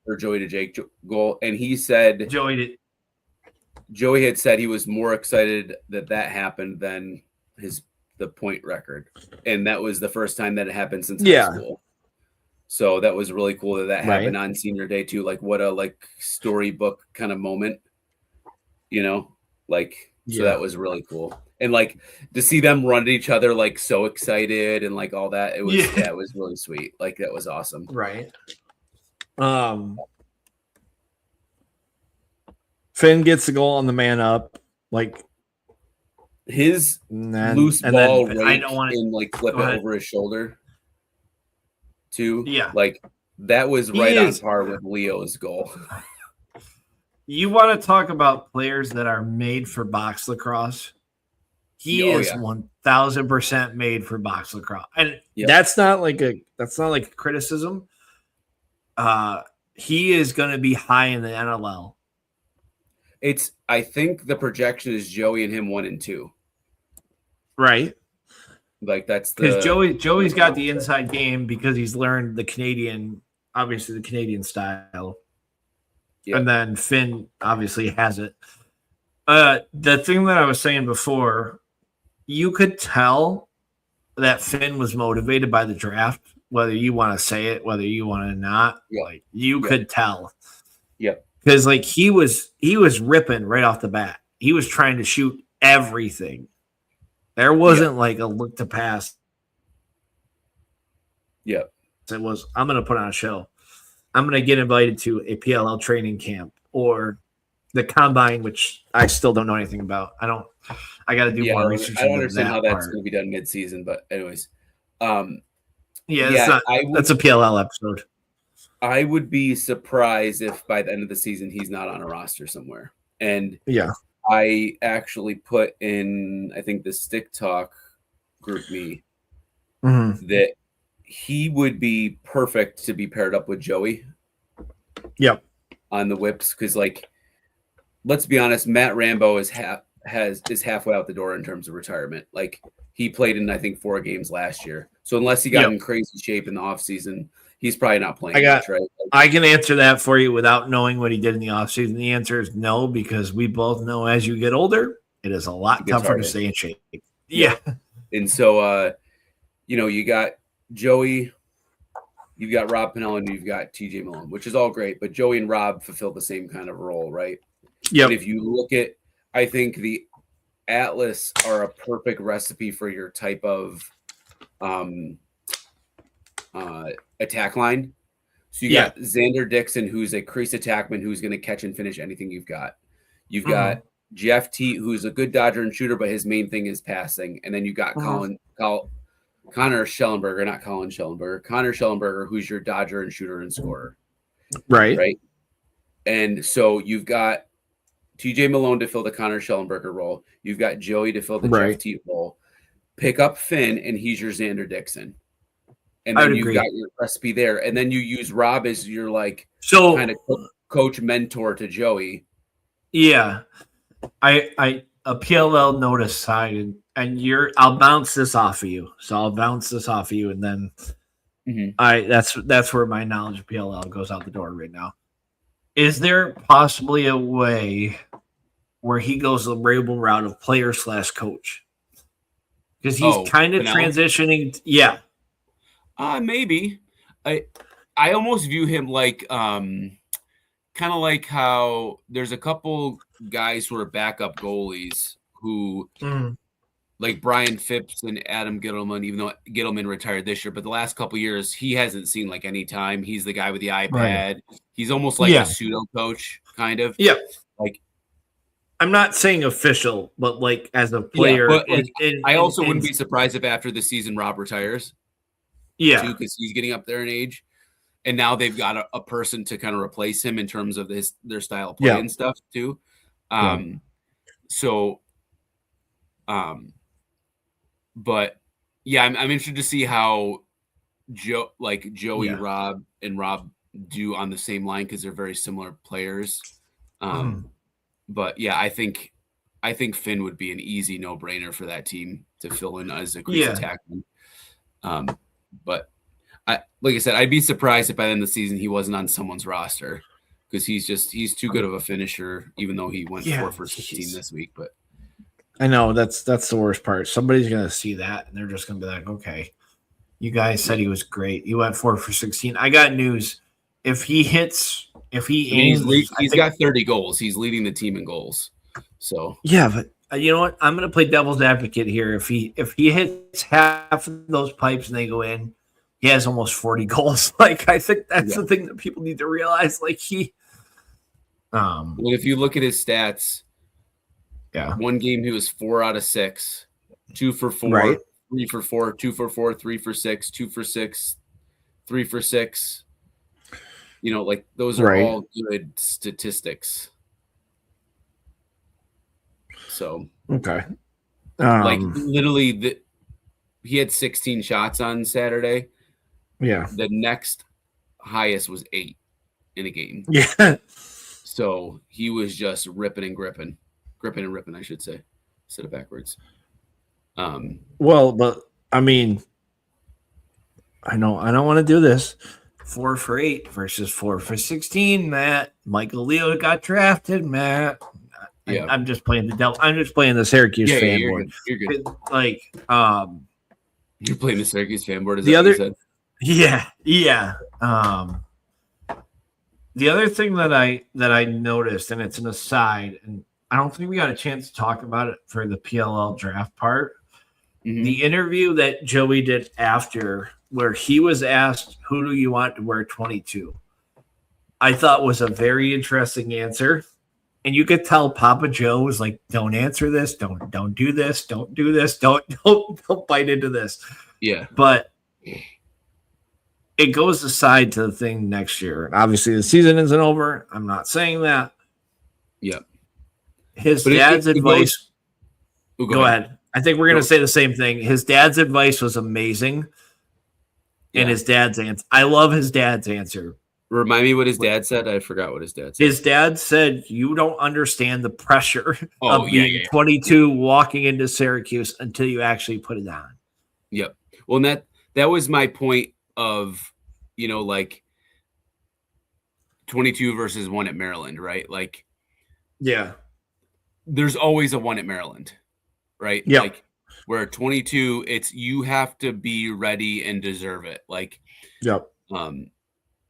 or Joey to Jake goal, and he said Joey had said he was more excited that happened than the point record, and that was the first time that it happened since high school. So that was really cool that happened on senior day too. What a storybook kind of moment, So that was really cool. And to see them run at each other so excited and all that, it was it was really sweet. That was awesome. Right. Finn gets the goal on the man up, his loose ball rake and flip it over his shoulder too. Yeah. That was right on par with Leo's goal. You want to talk about players that are made for box lacrosse? He is 1000% made for box lacrosse, and Yep. that's not like a criticism. He is going to be high in the NLL. I think the projection is Joey and him 1 and 2. Right. Like that's because Joey's got the inside game because he's learned the Canadian style, and then Finn obviously has it. The thing that I was saying before, you could tell that Finn was motivated by the draft, whether you want to say it, whether you want to not. Like you could tell. Yep. Because like he was ripping right off the bat. He was trying to shoot everything. There wasn't like a look to pass. Yeah. It was, I'm going to put on a show. I'm going to get invited to a PLL training camp or the combine, which I still don't know anything about. I got to do more research. I don't understand how that's going to be done mid-season, but anyways. That's a PLL episode. I would be surprised if by the end of the season he's not on a roster somewhere. And I actually put in, I think the Stick Talk group me that he would be perfect to be paired up with Joey. Yep. On the whips, because like, let's be honest, Matt Rambo is halfway out the door in terms of retirement. Like he played in I think 4 games last year, so unless he got in crazy shape in the offseason, he's probably not playing much, right? I can answer that for you without knowing what he did in the offseason. The answer is no, because we both know as you get older, it is a lot tougher to stay in shape. Yeah. And so, you got Joey, you've got Rob Pennell, and you've got TJ Malone, which is all great, but Joey and Rob fulfill the same kind of role, right? Yeah. And if you look at, I think the Atlas are a perfect recipe for your type of attack line. So you got Xander Dixon, who's a crease attackman who's going to catch and finish anything you've got. You've got Jeff T, who's a good dodger and shooter, but his main thing is passing. And then you got Connor Schellenberger, not Colin Schellenberger, Connor Schellenberger, who's your dodger and shooter and scorer. Right. And so you've got TJ Malone to fill the Connor Schellenberger role. You've got Joey to fill the Jeff T role. Pick up Finn, and he's your Xander Dixon. And then you've got your recipe there. And then you use Rob as your kind of coach mentor to Joey. Yeah. I a PLL note aside, and I'll bounce this off of you. So I'll bounce this off of you, and then that's where my knowledge of PLL goes out the door right now. Is there possibly a way where he goes the Rabel route of player/coach? Because he's kind of transitioning. Maybe. I almost view him like kind of like how there's a couple guys who are backup goalies who like Brian Phipps and Adam Gittleman, even though Gittleman retired this year, but the last couple years he hasn't seen like any time. He's the guy with the iPad. Right. He's almost like a pseudo coach kind of. Yeah. Like I'm not saying official, but like as a player. Yeah, but I also wouldn't be surprised if after the season Rob retires. Yeah. Because he's getting up there in age. And now they've got a person to kind of replace him in terms of their style of play and stuff too. But yeah, I'm interested to see how Joey, Rob, and Rob do on the same line because they're very similar players. But yeah, I think Finn would be an easy no-brainer for that team to fill in as a crease attackman. But like I said, I'd be surprised if by the end of the season he wasn't on someone's roster because he's too good of a finisher, even though he went 4 for 16 this week. But I know that's the worst part. Somebody's gonna see that and they're just gonna be like, okay, you guys said he was great. He went 4 for 16. I got news. He's got 30 goals. He's leading the team in goals. So but you know what? I'm gonna play devil's advocate here. If he hits half of those pipes and they go in, he has almost 40 goals. Like I think that's the thing that people need to realize. Like well, if you look at his stats, one game he was 4 out of 6, 2 for 4, 3 for 4, 2 for 4, 3 for 6, 2 for 6, 3 for 6. Like those are all good statistics. So okay. Like literally, he had 16 shots on Saturday. Yeah. The next highest was 8 in a game. Yeah. So he was just ripping and gripping, I should say, instead of backwards. Well, but I mean, I don't want to do this. 4 for 8 versus 4 for 16, Matt. Michael Leo got drafted, Matt. Yeah. I'm just playing the Syracuse fanboy. You're good. Like, You're playing the Syracuse fanboard. Is the that other, what you said? yeah. The other thing that I noticed, and it's an aside, and I don't think we got a chance to talk about it for the PLL draft part. Mm-hmm. The interview that Joey did after, where he was asked, "Who do you want to wear 22?" I thought was a very interesting answer. And you could tell Papa Joe was like, "Don't answer this. Don't do this. Don't do this. Don't bite into this." Yeah. But it goes aside to the thing next year. And obviously the season isn't over. I'm not saying that. Yeah. His dad's advice. Go ahead. I think we're going to say the same thing. His dad's advice was amazing. And his dad's answer. I love his dad's answer. Remind me what his dad said. I forgot what his dad said. His dad said, "You don't understand the pressure of being 22 walking into Syracuse until you actually put it on." Yep. Well, and that was my point of, like 22 versus 1 at Maryland, right? Like, yeah, there's always a 1 at Maryland, right? Yeah. Like, where 22, it's you have to be ready and deserve it. Like, yep.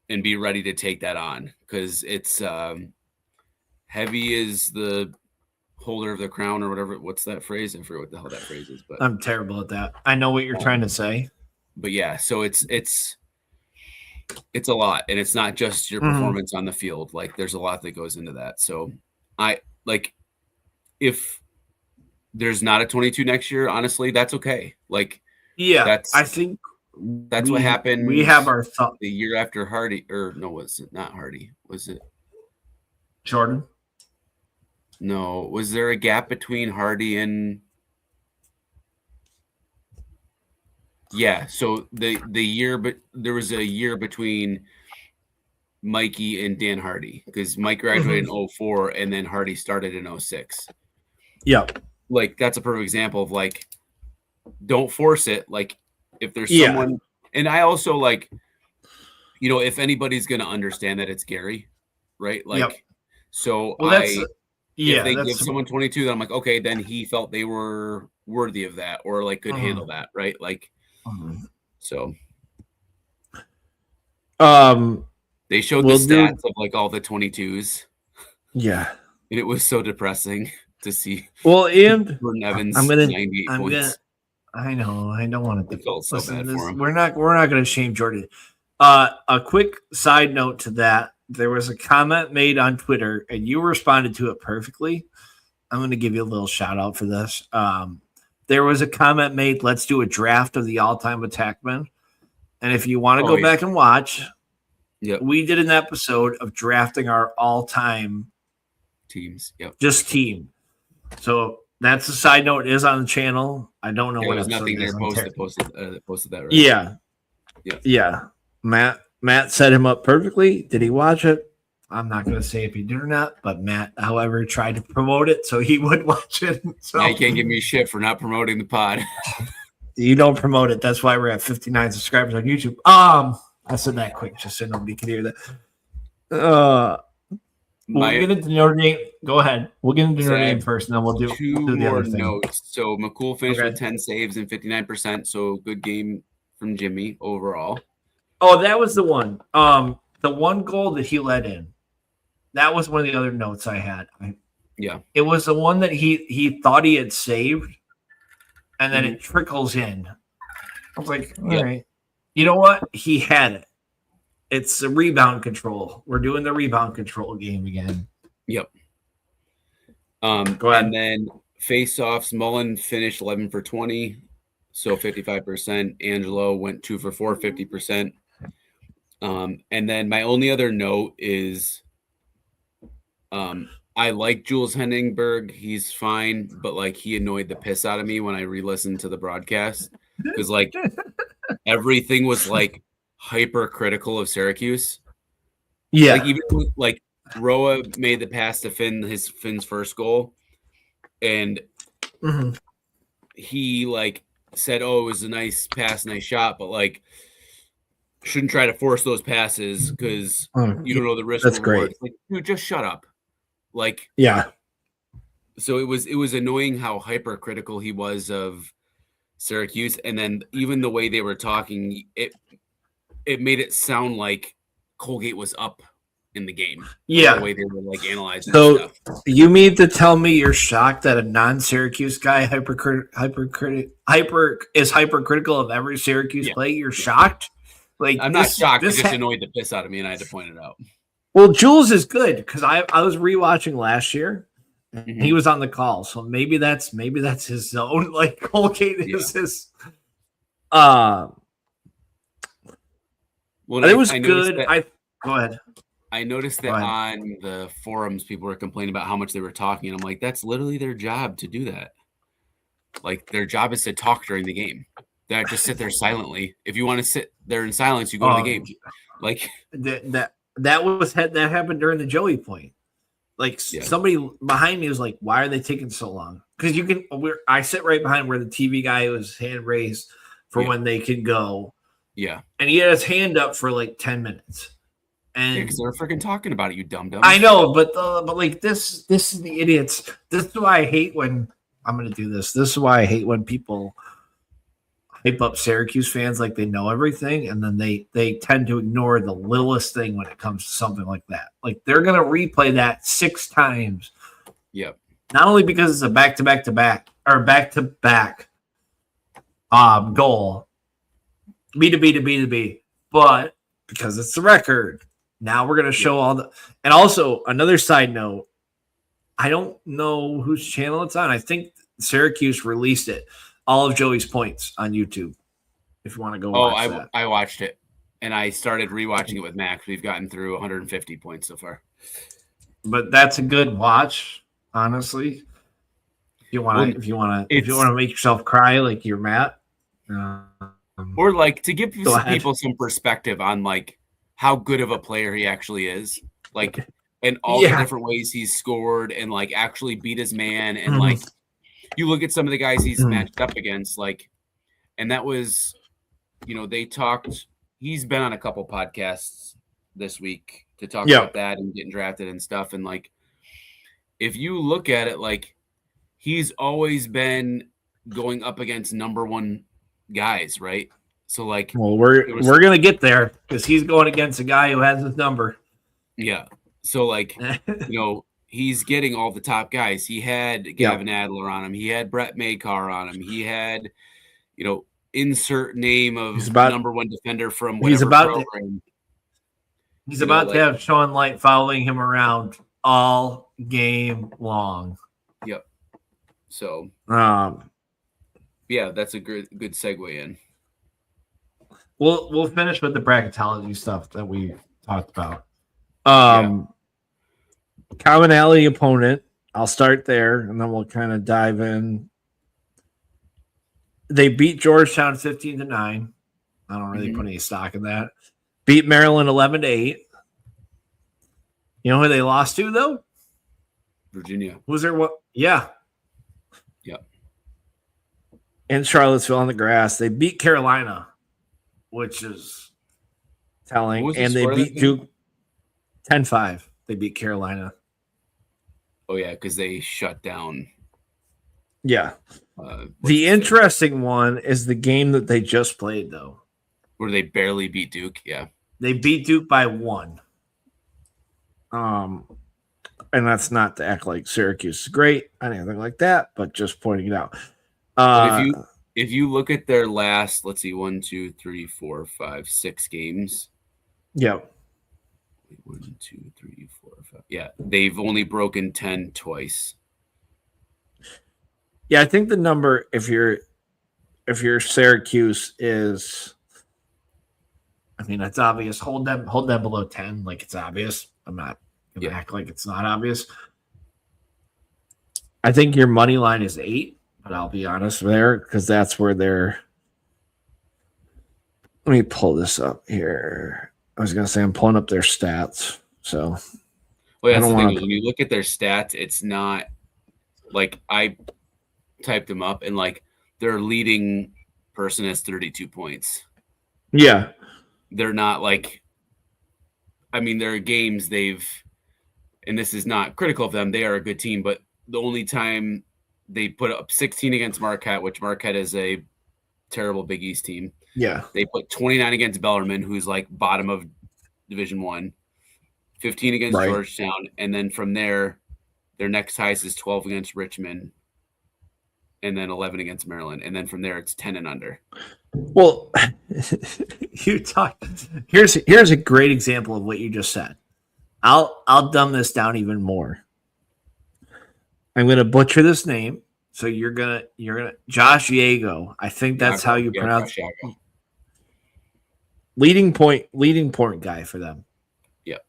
And be ready to take that on, because it's heavy is the holder of the crown or whatever. What's that phrase? I forget what the hell that phrase is, but I'm terrible at that. I know what you're trying to say. But yeah, so it's a lot, and it's not just your performance on the field. Like, there's a lot that goes into that. So if there's not a 22 next year, honestly, that's okay. Like, I think that's what happened. We have our thought the year after Hardy, or no, was it not Hardy? Was it Jordan? No, was there a gap between Hardy and? Yeah, so the year, but there was a year between Mikey and Dan Hardy, because Mike graduated in 04 and then Hardy started in 06. Yeah, like that's a perfect example of like, don't force it. Like, if there's someone, and I also like, if anybody's going to understand that, it's Gary, right? Like, so if they give someone 22, then I'm like, okay, then he felt they were worthy of that, or like could handle that, right? Like, so they showed the stats of like all the 22s. Yeah, and it was so depressing to see. Well, and Jordan Evans, 98 points. I know. I don't want to. Felt so bad for him. We're not going to shame Jordan. A quick side note to that: there was a comment made on Twitter, and you responded to it perfectly. I'm going to give you a little shout out for this. There was a comment made. Let's do a draft of the all-time attackmen, and if you want to go back and watch, we did an episode of drafting our all-time teams. Yep, just team. So. That's a side note. It is on the channel. I don't know what there's nothing there posted that, right? Yeah. Matt set him up perfectly. Did he watch it? I'm not going to say if he did or not, but Matt, however, tried to promote it so he would watch it. So now you can't give me shit for not promoting the pod. You don't promote it. That's why we're at 59 subscribers on YouTube. I said that quick just so nobody could hear that. We'll get into Notre Dame. Go ahead. We'll get into Notre Dame first, and then we'll do two the more other thing. notes. So McCool finished with 10 saves and 59%. So good game from Jimmy overall. Oh, that was the one. The one goal that he let in. That was one of the other notes I had. It was the one that he thought he had saved, and then it trickles in. I was like, all right. You know what? He had it. It's the rebound control. We're doing the rebound control game again. Yep. Go ahead. And then face-offs, Mullen finished 11 for 20, so 55%. Angelo went 2 for 4, 50%. And then my only other note is I like Jules Henningsberg. He's fine, but like he annoyed the piss out of me when I re-listened to the broadcast because like everything was like hypercritical of Syracuse. Yeah. Like even like Roa made the pass to Finn's first goal, and he like said, "Oh, it was a nice pass, nice shot," but like shouldn't try to force those passes because you don't know the risk. That's reward. great. Like, dude, just shut up. Like, yeah. So it was annoying how hypercritical he was of Syracuse, and then even the way they were talking, it made it sound like Colgate was up in the game. Yeah. The way they were like analyzing So stuff. you mean to tell me you're shocked that a non-Syracuse guy is hypercritical of every Syracuse play? You're shocked? Like I'm not shocked. It just annoyed the piss out of me, and I had to point it out. Well, Jules is good because I was rewatching last year. Mm-hmm. He was on the call, so maybe that's his zone. Like Colgate is his. Well, it was good. Go ahead. I noticed that on the forums, people were complaining about how much they were talking, and I'm like, that's literally their job to do that. Like their job is to talk during the game. They don't just sit there silently. If you want to sit there in silence, you go to the game. Like that happened during the Joey point. Like somebody behind me was like, "Why are they taking so long?" Because I sit right behind where the TV guy was hand raised for when they could go. Yeah, and he had his hand up for like 10 minutes. And because they're freaking talking about it, you dumb. I know, but like this is the idiots. This is why I hate when I'm going to do this. This is why I hate when people hype up Syracuse fans like they know everything, and then they tend to ignore the littlest thing when it comes to something like that. Like they're going to replay that 6 times. Yep. Not only because it's a back-to-back goal, B to B, but because it's the record. Now we're going to show all the – and also another side note, I don't know whose channel it's on. I think Syracuse released it. All of Joey's points on YouTube. If you want to go watch that. I watched it, and I started rewatching it with Max. We've gotten through 150 points so far. But that's a good watch, honestly. If you want to make yourself cry like you're Matt. Or like to give people some perspective on like how good of a player he actually is. Like and all the different ways he's scored and like actually beat his man and like you look at some of the guys he's matched up against, like, and that was, they talked. He's been on a couple podcasts this week to talk about that and getting drafted and stuff. And like, if you look at it, like, he's always been going up against number 1 guys, right? So like, well, we're gonna get there because he's going against a guy who has his number. Yeah. So like, he's getting all the top guys. He had Gavin Adler on him. He had Brett Makar on him. He had, insert name of number 1 defender from whatever program. He's about to have Sean Light following him around all game long. Yep. So, yeah, that's a good segue in. We'll finish with the bracketology stuff that we talked about. Commonality opponent. I'll start there, and then we'll kind of dive in. They beat Georgetown 15-9. I don't really put any stock in that. Beat Maryland 11-8. You know who they lost to though? Virginia. Who's there? What? Yeah. Yep. In Charlottesville on the grass, they beat Carolina, which is telling, and they beat Duke 10-5. They beat Carolina. Oh, yeah, because they shut down. Yeah. The interesting one is the game that they just played, though. Where they barely beat Duke, yeah. They beat Duke by 1. And that's not to act like Syracuse is great, anything like that, but just pointing it out. If you look at their last, let's see, 1, 2, 3, 4, 5, 6 games. Yep. 1, 2, 3, 4, 5. Yeah, they've only broken 10 twice. Yeah, I think the number, if you're Syracuse, is, I mean, it's obvious. Hold them below 10, like it's obvious. I'm not gonna act like it's not obvious. I think your money line is 8, but I'll be honest there because that's where they're. Let me pull this up here. I was gonna say I'm pulling up their stats. So Well, I that's don't the thing. want When you look at their stats, it's not like I typed them up and like their leading person has 32 points. Yeah. They're not like, I mean, there are games they've, and this is not critical of them. They are a good team, but the only time they put up 16 against Marquette, which Marquette is a terrible Big East team. Yeah. They put 29 against Bellarmine, who's like bottom of Division 1, 15 against Right. Georgetown, and then from there, their next highest is 12 against Richmond, and then 11 against Maryland, and then from there it's 10 and under. Well, you talk. Here's a great example of what you just said. I'll dumb this down even more. I'm gonna butcher this name, so you're gonna Josh Yago. I think that's how you pronounce it. Leading point guy for them. Yep,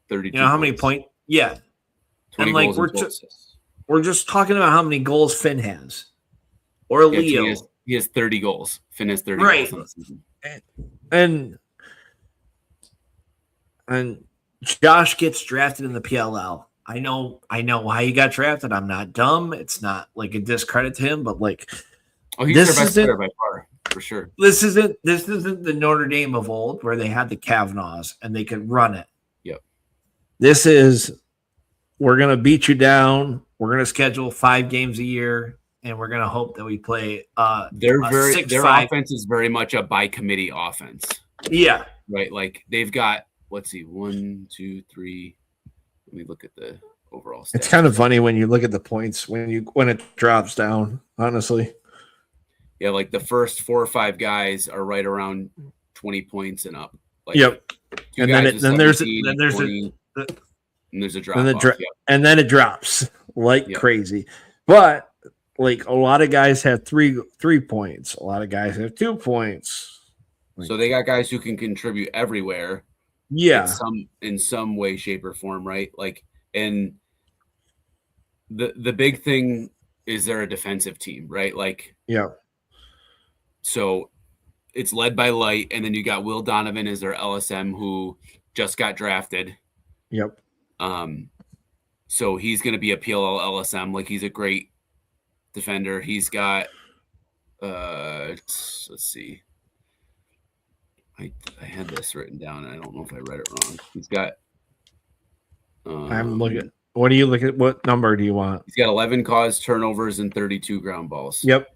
32. You know how many points? Yeah, 20 and like goals we're just talking about how many goals Finn has, or Leo. He has 30 goals. Finn has 30 right. goals on the season. And Josh gets drafted in the PLL. I know how he got drafted. I'm not dumb. It's not like a discredit to him, but like, he's their best player by far, for sure. This isn't the Notre Dame of old where they had the Kavanaughs and they could run it. Yep. This is, we're gonna beat you down. We're gonna schedule 5 games a year, and we're gonna hope that we play. Their offense is very much a by committee offense. Yeah. Right. Like they've got, let's see, 1, 2, 3. Let me look at the overall stats. It's kind of funny when you look at the points when it drops down, honestly. Yeah, like the first 4 or 5 guys are right around 20 points and up. Like yep. And then there's a drop off. And then it drops like crazy. But like a lot of guys have 3 points. A lot of guys have 2 points. So they got guys who can contribute everywhere. Yeah. In some way, shape, or form, right? Like, and the big thing is they're a defensive team, right? Like, yeah. So it's led by Light, and then you got Will Donovan as their LSM who just got drafted. Yep. So he's going to be a PLL LSM. Like, he's a great defender. He's got let's see. I had this written down, and I don't know if I read it wrong. He's got. I'm looking. What do you look at? What number do you want? He's got 11 caused turnovers and 32 ground balls. Yep.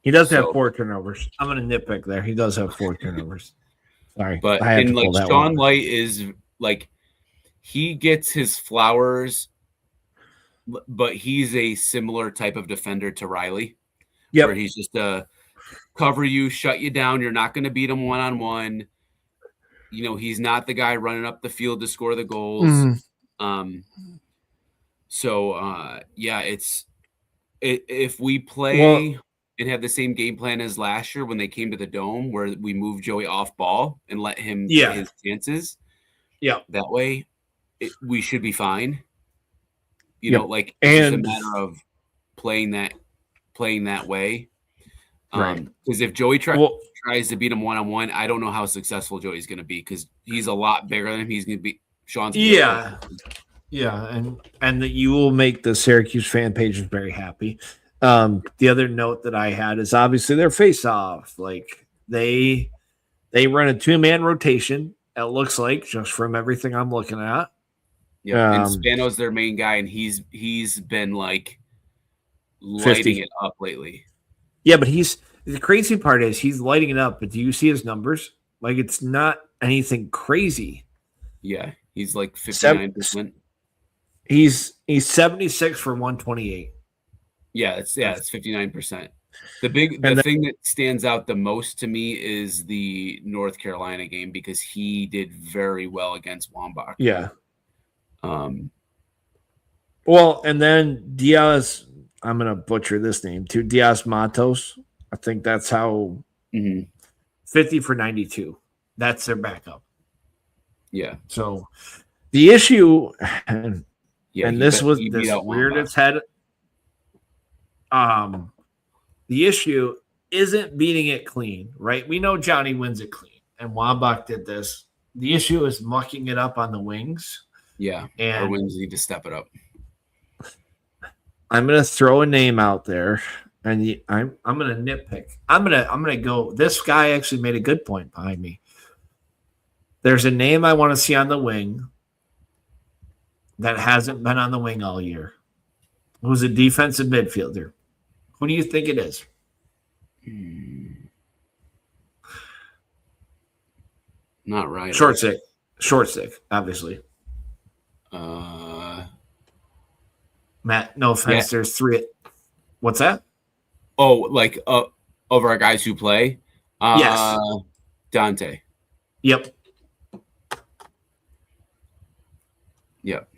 He does have 4 turnovers. I'm going to nitpick there. He does have 4 turnovers. Sorry, but and like Sean Light is like, he gets his flowers, but he's a similar type of defender to Riley. Yep. Where he's just cover you, shut you down. You're not going to beat him one-on-one. You know, he's not the guy running up the field to score the goals. Mm-hmm. If we play and have the same game plan as last year when they came to the Dome, where we moved Joey off ball and let him get his chances. Yeah, that way we should be fine. You know, like it's just a matter of playing that way. Right. Because if Joey tries to beat him one-on-one, I don't know how successful Joey's going to be because he's a lot bigger than him. He's going to be Sean's. Yeah, and that you will make the Syracuse fan pages very happy. The other note that I had is obviously their face-off. Like they run a 2-man rotation. It looks like just from everything I'm looking at. Yeah, and Spano's their main guy, and he's been like lighting it up lately. Yeah, but the crazy part is he's lighting it up, but do you see his numbers? Like, it's not anything crazy. Yeah, he's like 59%. He's 76 for 128. Yeah, it's 59%. The thing that stands out the most to me is the North Carolina game because he did very well against Wambach. Yeah. Well, and then Diaz, I'm going to butcher this name too. Diaz Matos. I think that's how 50 for 92. That's their backup. Yeah. So the issue, Yeah, and he this was he beat this out reared Wamba. its head. The issue isn't beating it clean, right? We know Johnny wins it clean, and Wambach did this. The issue is mucking it up on the wings. Yeah, And our wings need to step it up. I'm gonna throw a name out there, and I'm gonna nitpick. I'm gonna go. This guy actually made a good point behind me. There's a name I want to see on the wing that hasn't been on the wing all year. Who's a defensive midfielder? Who do you think it is? Not right. Short stick, obviously. Matt, no offense. Yeah. There's three. What's that? Oh, like of our guys who play? Yes. Dante. Yep. Yep.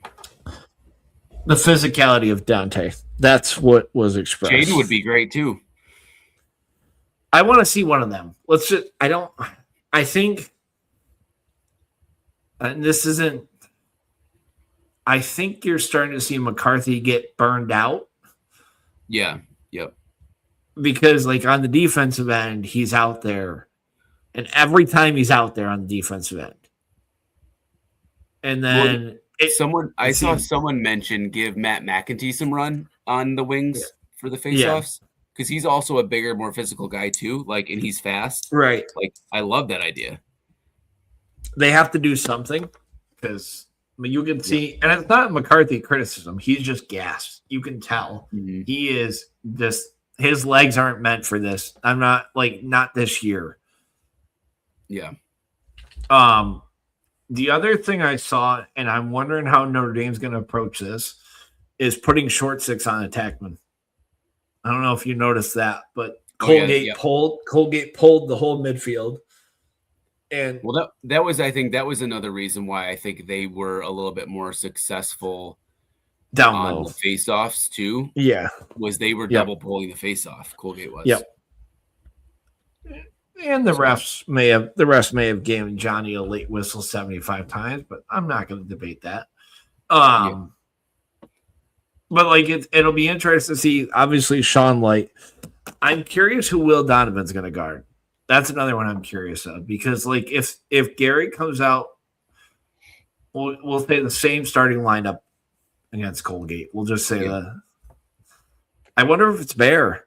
The physicality of Dante. That's what was expressed. Jaden would be great too. I want to see one of them. I think, and this isn't, I think you're starting to see McCarthy get burned out. Yeah. Yep. Because, like, on the defensive end, he's out there. And every time he's out there on the defensive end. And then I saw someone mention give Matt McEntee some run on the wings for the faceoffs. Because he's also a bigger, more physical guy too. Like, and he's fast. Right. Like, I love that idea. They have to do something. Because you can see, and it's not McCarthy criticism. He's just gassed. You can tell. Mm-hmm. He is just, his legs aren't meant for this. I'm not, not this year. Yeah. The other thing I saw, and I'm wondering how Notre Dame's going to approach this, is putting short six on attackman. I don't know if you noticed that, but Colgate pulled the whole midfield. And well, that was, I think that was another reason why I think they were a little bit more successful down on low the face-offs too. Yeah, was they were double pulling the face-off. Colgate was. Yep. And the refs may have given Johnny a late whistle 75 times, but I'm not going to debate that. But it'll be interesting to see. Obviously, Sean Light. I'm curious who Will Donovan's going to guard. That's another one I'm curious of because, if Gary comes out, we'll say the same starting lineup against Colgate. We'll just say I wonder if it's Bear.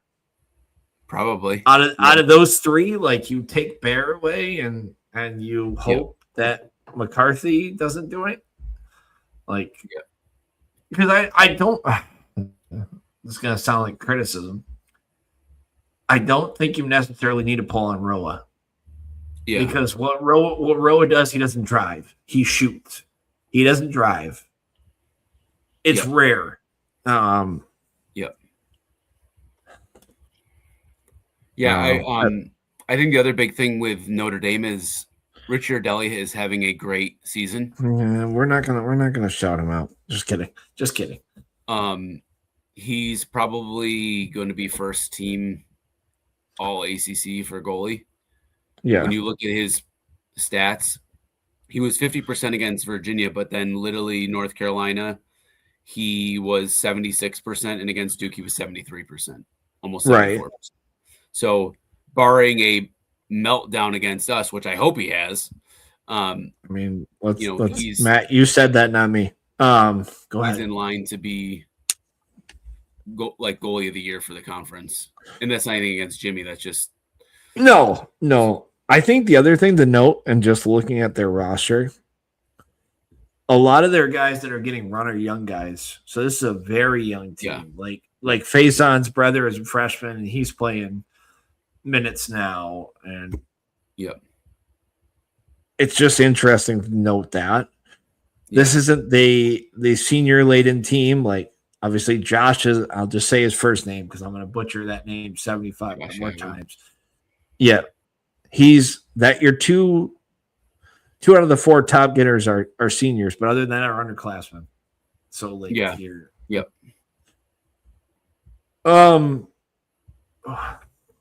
Probably out of those three, you take Bear away and you hope that McCarthy doesn't do it. Because I don't. This is gonna sound like criticism. I don't think you necessarily need to pull on Roa. Yeah. Because what Roa does, he doesn't drive. He shoots. He doesn't drive. It's rare. Yeah, I think the other big thing with Notre Dame is Richard Deli is having a great season. Yeah, we're not gonna shout him out. Just kidding. He's probably going to be first team all ACC for goalie. Yeah. When you look at his stats, he was 50% against Virginia, but then literally North Carolina, he was 76%, and against Duke, he was 73%, almost 74%. Right. So, barring a meltdown against us, which I hope he has. Let's Matt, you said that, not me. Go ahead. He's in line to be goalie of the year for the conference, and that's not anything against Jimmy. That's just no. I think the other thing to note, and just looking at their roster, a lot of their guys that are getting run are young guys. So this is a very young team. Yeah. Like Faison's brother is a freshman, and he's playing minutes now, and it's just interesting to note that this isn't the senior laden team. Obviously Josh is, I'll just say his first name because I'm going to butcher that name 75 more times. Yeah, he's that your two out of the four top getters are seniors, but other than that are underclassmen. So here,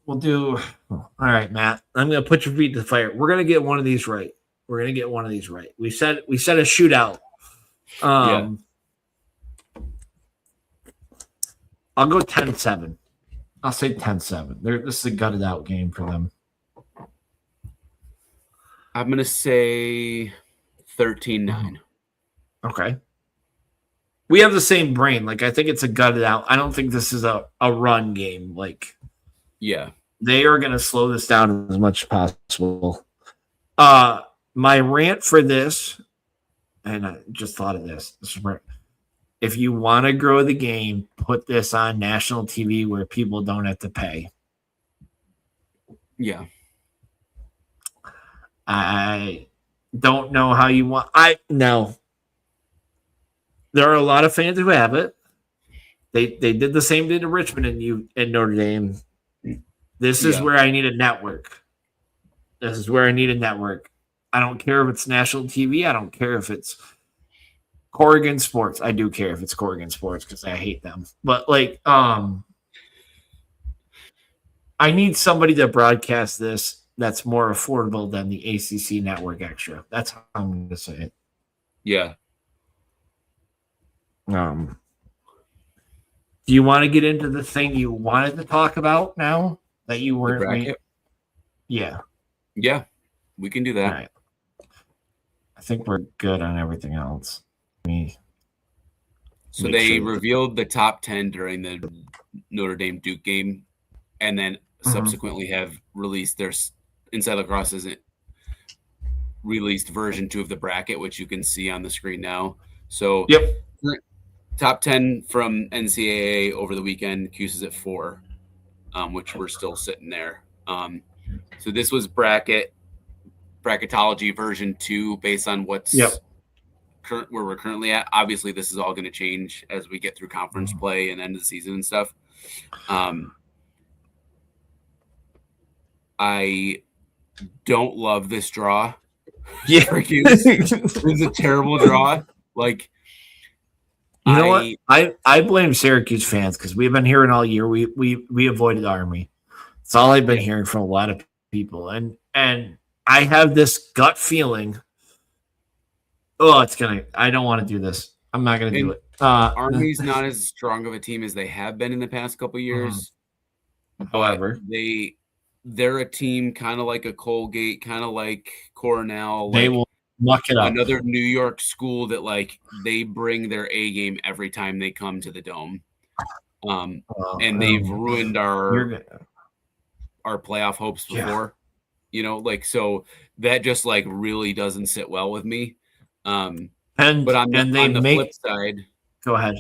we'll do. All right, Matt. I'm going to put your feet to the fire. We're going to get one of these right. We said a shootout. I'll go 10-7. I'll say 10-7. This is a gutted out game for them. I'm going to say 13-9. Okay. We have the same brain. Like, I think it's a gutted out. I don't think this is a run game. Like, yeah, they are going to slow this down as much as possible. My rant for this, and I just thought of this. If you want to grow the game, put this on national TV where people don't have to pay. Yeah. I don't know how you want. No. There are a lot of fans who have it. They did the same thing to Richmond and Notre Dame. This is where I need a network. This is where I need a network. I don't care if it's national TV. I don't care if it's Corrigan Sports. I do care if it's Corrigan Sports because I hate them. But like, I need somebody to broadcast this that's more affordable than the ACC network extra. That's how I'm going to say it. Yeah. Do you want to get into the thing you wanted to talk about now that you weren't? Bracket? Yeah. Yeah, we can do that. All right. I think we're good on everything else. So they revealed the top 10 during the Notre Dame Duke game, and then subsequently have released their Inside Lacrosse isn't released version 2 of the bracket, which you can see on the screen now. So top 10 from NCAA over the weekend. Cuse is at 4, which we're still sitting there. So this was Bracketology version 2 based on what's where we're currently at. Obviously, this is all going to change as we get through conference play and end of the season and stuff. I don't love this draw. Yeah, it's a terrible draw. Like, you know what? I blame Syracuse fans because we've been hearing all year we avoided Army. It's all I've been hearing from a lot of people, and I have this gut feeling. Oh, I don't want to do this. I'm not going to do it. Army's not as strong of a team as they have been in the past couple years. However, they're a team kind of like a Colgate, kind of like Cornell. They will muck it up. Another New York school that like they bring their A game every time they come to the Dome. And they've ruined our playoff hopes before. You know, like, so that just like really doesn't sit well with me. But on the flip side, go ahead.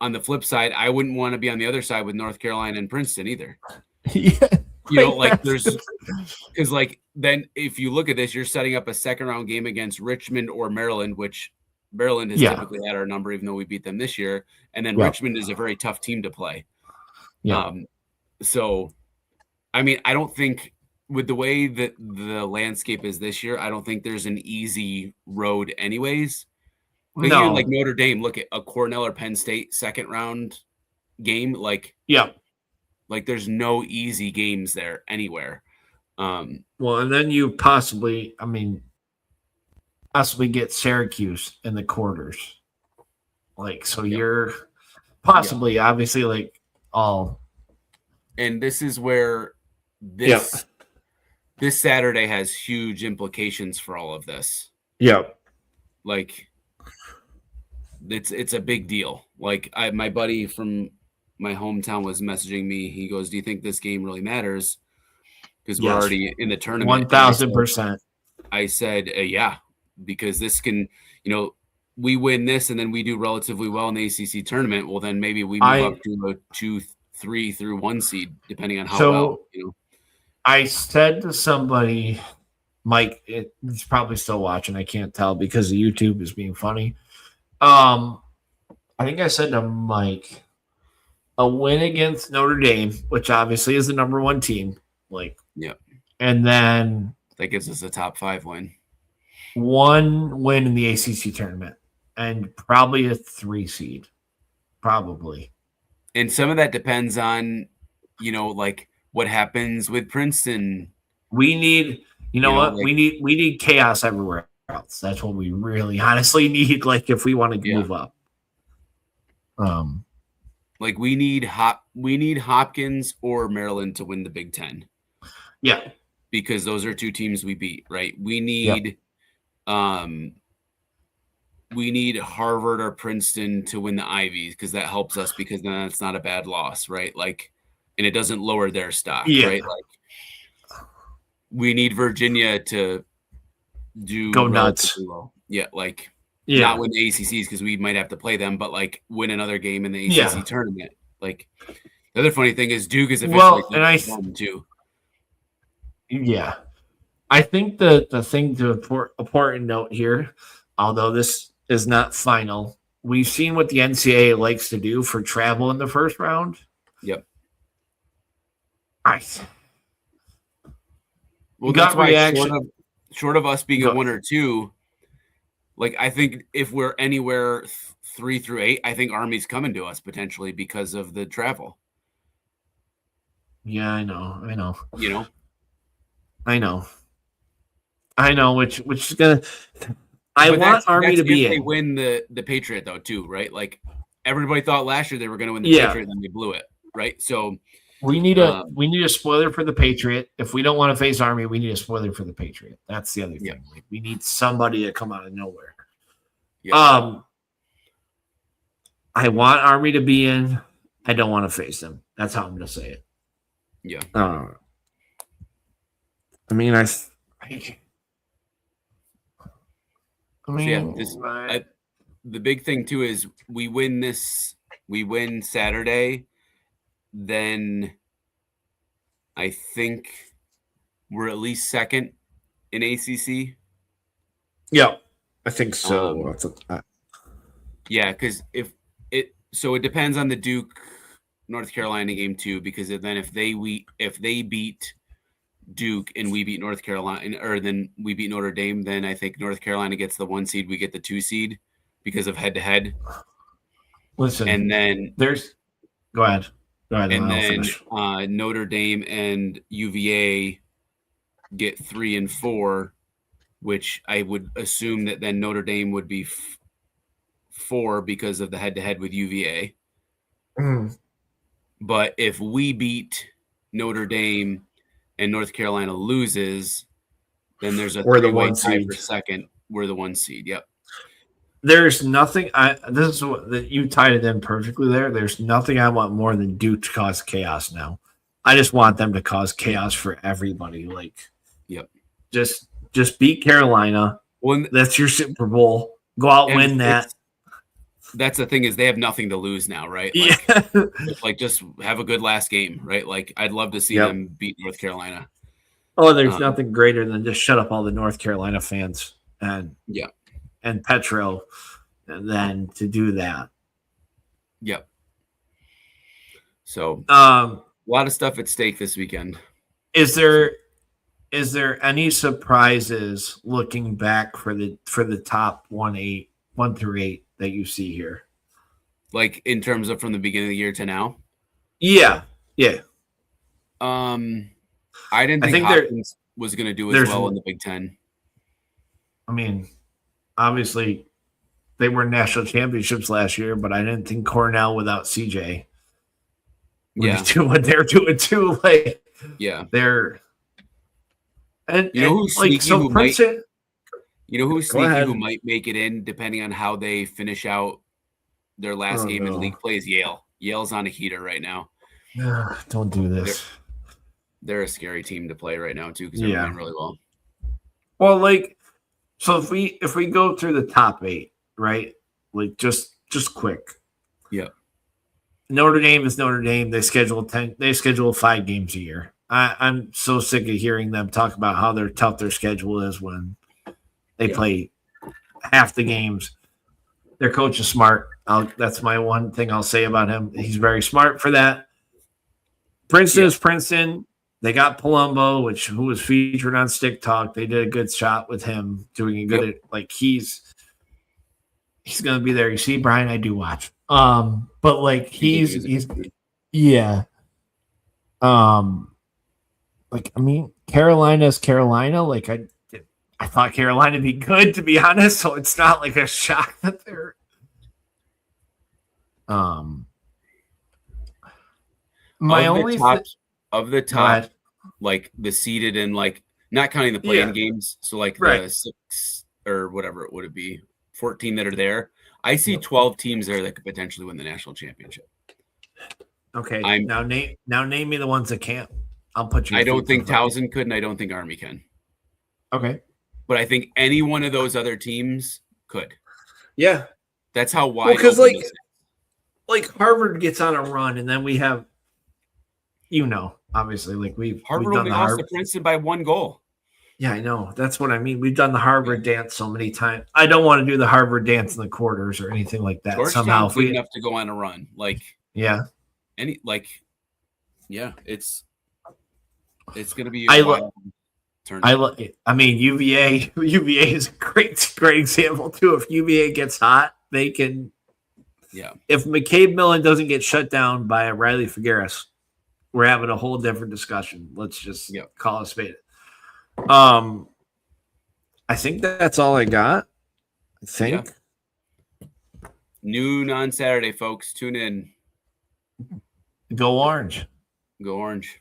On the flip side, I wouldn't want to be on the other side with North Carolina and Princeton either. You know, like because like then if you look at this, you're setting up a second round game against Richmond or Maryland, which Maryland has typically had our number, even though we beat them this year. And then Richmond is a very tough team to play. So, I mean, I don't think with the way that the landscape is this year, I don't think there's an easy road anyways. But even like Notre Dame, look at a Cornell or Penn State second round game. Like, like there's no easy games there anywhere. Well, and then you possibly get Syracuse in the quarters. Like, so you're possibly obviously like all. And this is where this Saturday has huge implications for all of this. Like it's a big deal. Like my buddy from my hometown was messaging me. He goes, "Do you think this game really matters?" Because we're already in the tournament. 1,000%. I said, yeah, because this can, you know, we win this and then we do relatively well in the ACC tournament. Well, then maybe we move up to a 2, 3 through 1 seed, depending on how well. You know, I said to somebody, Mike, he's probably still watching. I can't tell because the YouTube is being funny. I think I said to Mike, a win against Notre Dame, which obviously is the number 1 team, like, and then that gives us a top 5 win. 1 win in the ACC tournament, and probably a 3 seed, probably. And some of that depends on, you know, like what happens with Princeton. We need, like, we need chaos everywhere else. That's what we really honestly need. Like if we want to move up. Like we need Hopkins or Maryland to win the Big Ten. Yeah. Because those are two teams we beat, right? We need Harvard or Princeton to win the Ivies because that helps us because then it's not a bad loss, right? Like, and it doesn't lower their stock, right? Like, we need Virginia to go nuts. Well. Yeah, like not win the ACCs because we might have to play them, but like win another game in the ACC tournament. Like the other funny thing is Duke is officially too. Yeah, I think the thing to important note here, although this is not final, we've seen what the NCAA likes to do for travel in the first round. Yep. Well, that's why short of us being a 1 or 2, like I think if we're anywhere 3 through 8, I think Army's coming to us potentially because of the travel. Yeah, I know. You know, I know. Which is gonna. I want Army to be if they win the Patriot though too, right? Like everybody thought last year they were going to win the Patriot, and they blew it, right? So. We need a spoiler for the Patriot. If we don't want to face Army, we need a spoiler for the Patriot. That's the other thing. Yeah. Like, we need somebody to come out of nowhere. Yeah. I want Army to be in. I don't want to face them. That's how I'm going to say it. Yeah. I mean, the big thing too is we win Saturday. Then I think we're at least second in ACC. Yeah, I think so. Yeah, because it depends on the Duke North Carolina game too, because then if they beat Duke and we beat North Carolina, or then we beat Notre Dame, then I think North Carolina gets the 1 seed, we get the 2 seed because of head to head. Listen, and then go ahead. And then Notre Dame and UVA get 3 and 4, which I would assume that then Notre Dame would be 4 because of the head-to-head with UVA. But if we beat Notre Dame and North Carolina loses, then there's a 3-way tie for second. We're the 1 seed. Yep. There's nothing. This is what you tied it in perfectly there. There's nothing I want more than Duke to cause chaos now. I just want them to cause chaos for everybody. Like, yep. Just beat Carolina. That's your Super Bowl. Go out and win that. That's the thing is they have nothing to lose now, right? Like just have a good last game, right? Like I'd love to see them beat North Carolina. Oh, there's nothing greater than just shut up all the North Carolina fans and Petro than to do that. Yep. So a lot of stuff at stake this weekend. Is there any surprises looking back for the top 1 through 8 that you see here? Like in terms of from the beginning of the year to now? Yeah. I didn't think Hopkins was going to do as well in the Big Ten. I mean, obviously they were national championships last year, but I didn't think Cornell without CJ would do what they're doing too. Like, they're and who's like so Princeton. Who's sneaky who might make it in depending on how they finish out their last game in league play is Yale. Yale's on a heater right now. Don't do this. They're a scary team to play right now too because they're doing really well. Well, like, so if we go through the top 8, right? Like just quick. Yeah. Notre Dame is Notre Dame. They schedule 5 games a year. I'm so sick of hearing them talk about how tough their schedule is when they play half the games. Their coach is smart. That's my one thing I'll say about him. He's very smart for that. Princeton is Princeton. They got Palumbo, who was featured on Stick Talk. They did a good shot with him doing a good like he's gonna be there. You see, Brian, I do watch. But like he's like I mean, Carolina's Carolina. Like I thought Carolina would be good, to be honest. So it's not like a shock that they're My of only the top, Go ahead. like the seeded and like not counting the play-in games, so like Right. the 6 or whatever it would be 14 that are there. I see Yep. 12 teams there that could potentially win the national championship. Okay. I'm- now name me the ones that can't. I'll put you. I don't think Towson could, and I don't think Army can. Okay. But I think any one of those other teams could. Yeah. That's how wide Because open this is. like Harvard gets on a run, and then we have, obviously, like we've Harvard done only the lost Harvard. to Princeton by 1 goal. Yeah, I know. That's what I mean. We've done the Harvard dance so many times. I don't want to do the Harvard dance in the quarters or anything like that. Somehow, Georgetown's if good enough to go on a run, it's going to be a wild tournament. I mean, UVA is a great example too. If UVA gets hot, they can. Yeah. If McCabe Millen doesn't get shut down by Riley Figueres, we're having a whole different discussion. Let's just call it a spade. I think that's all I got. I think. Yeah. Noon on Saturday, folks. Tune in. Go Orange. Go Orange.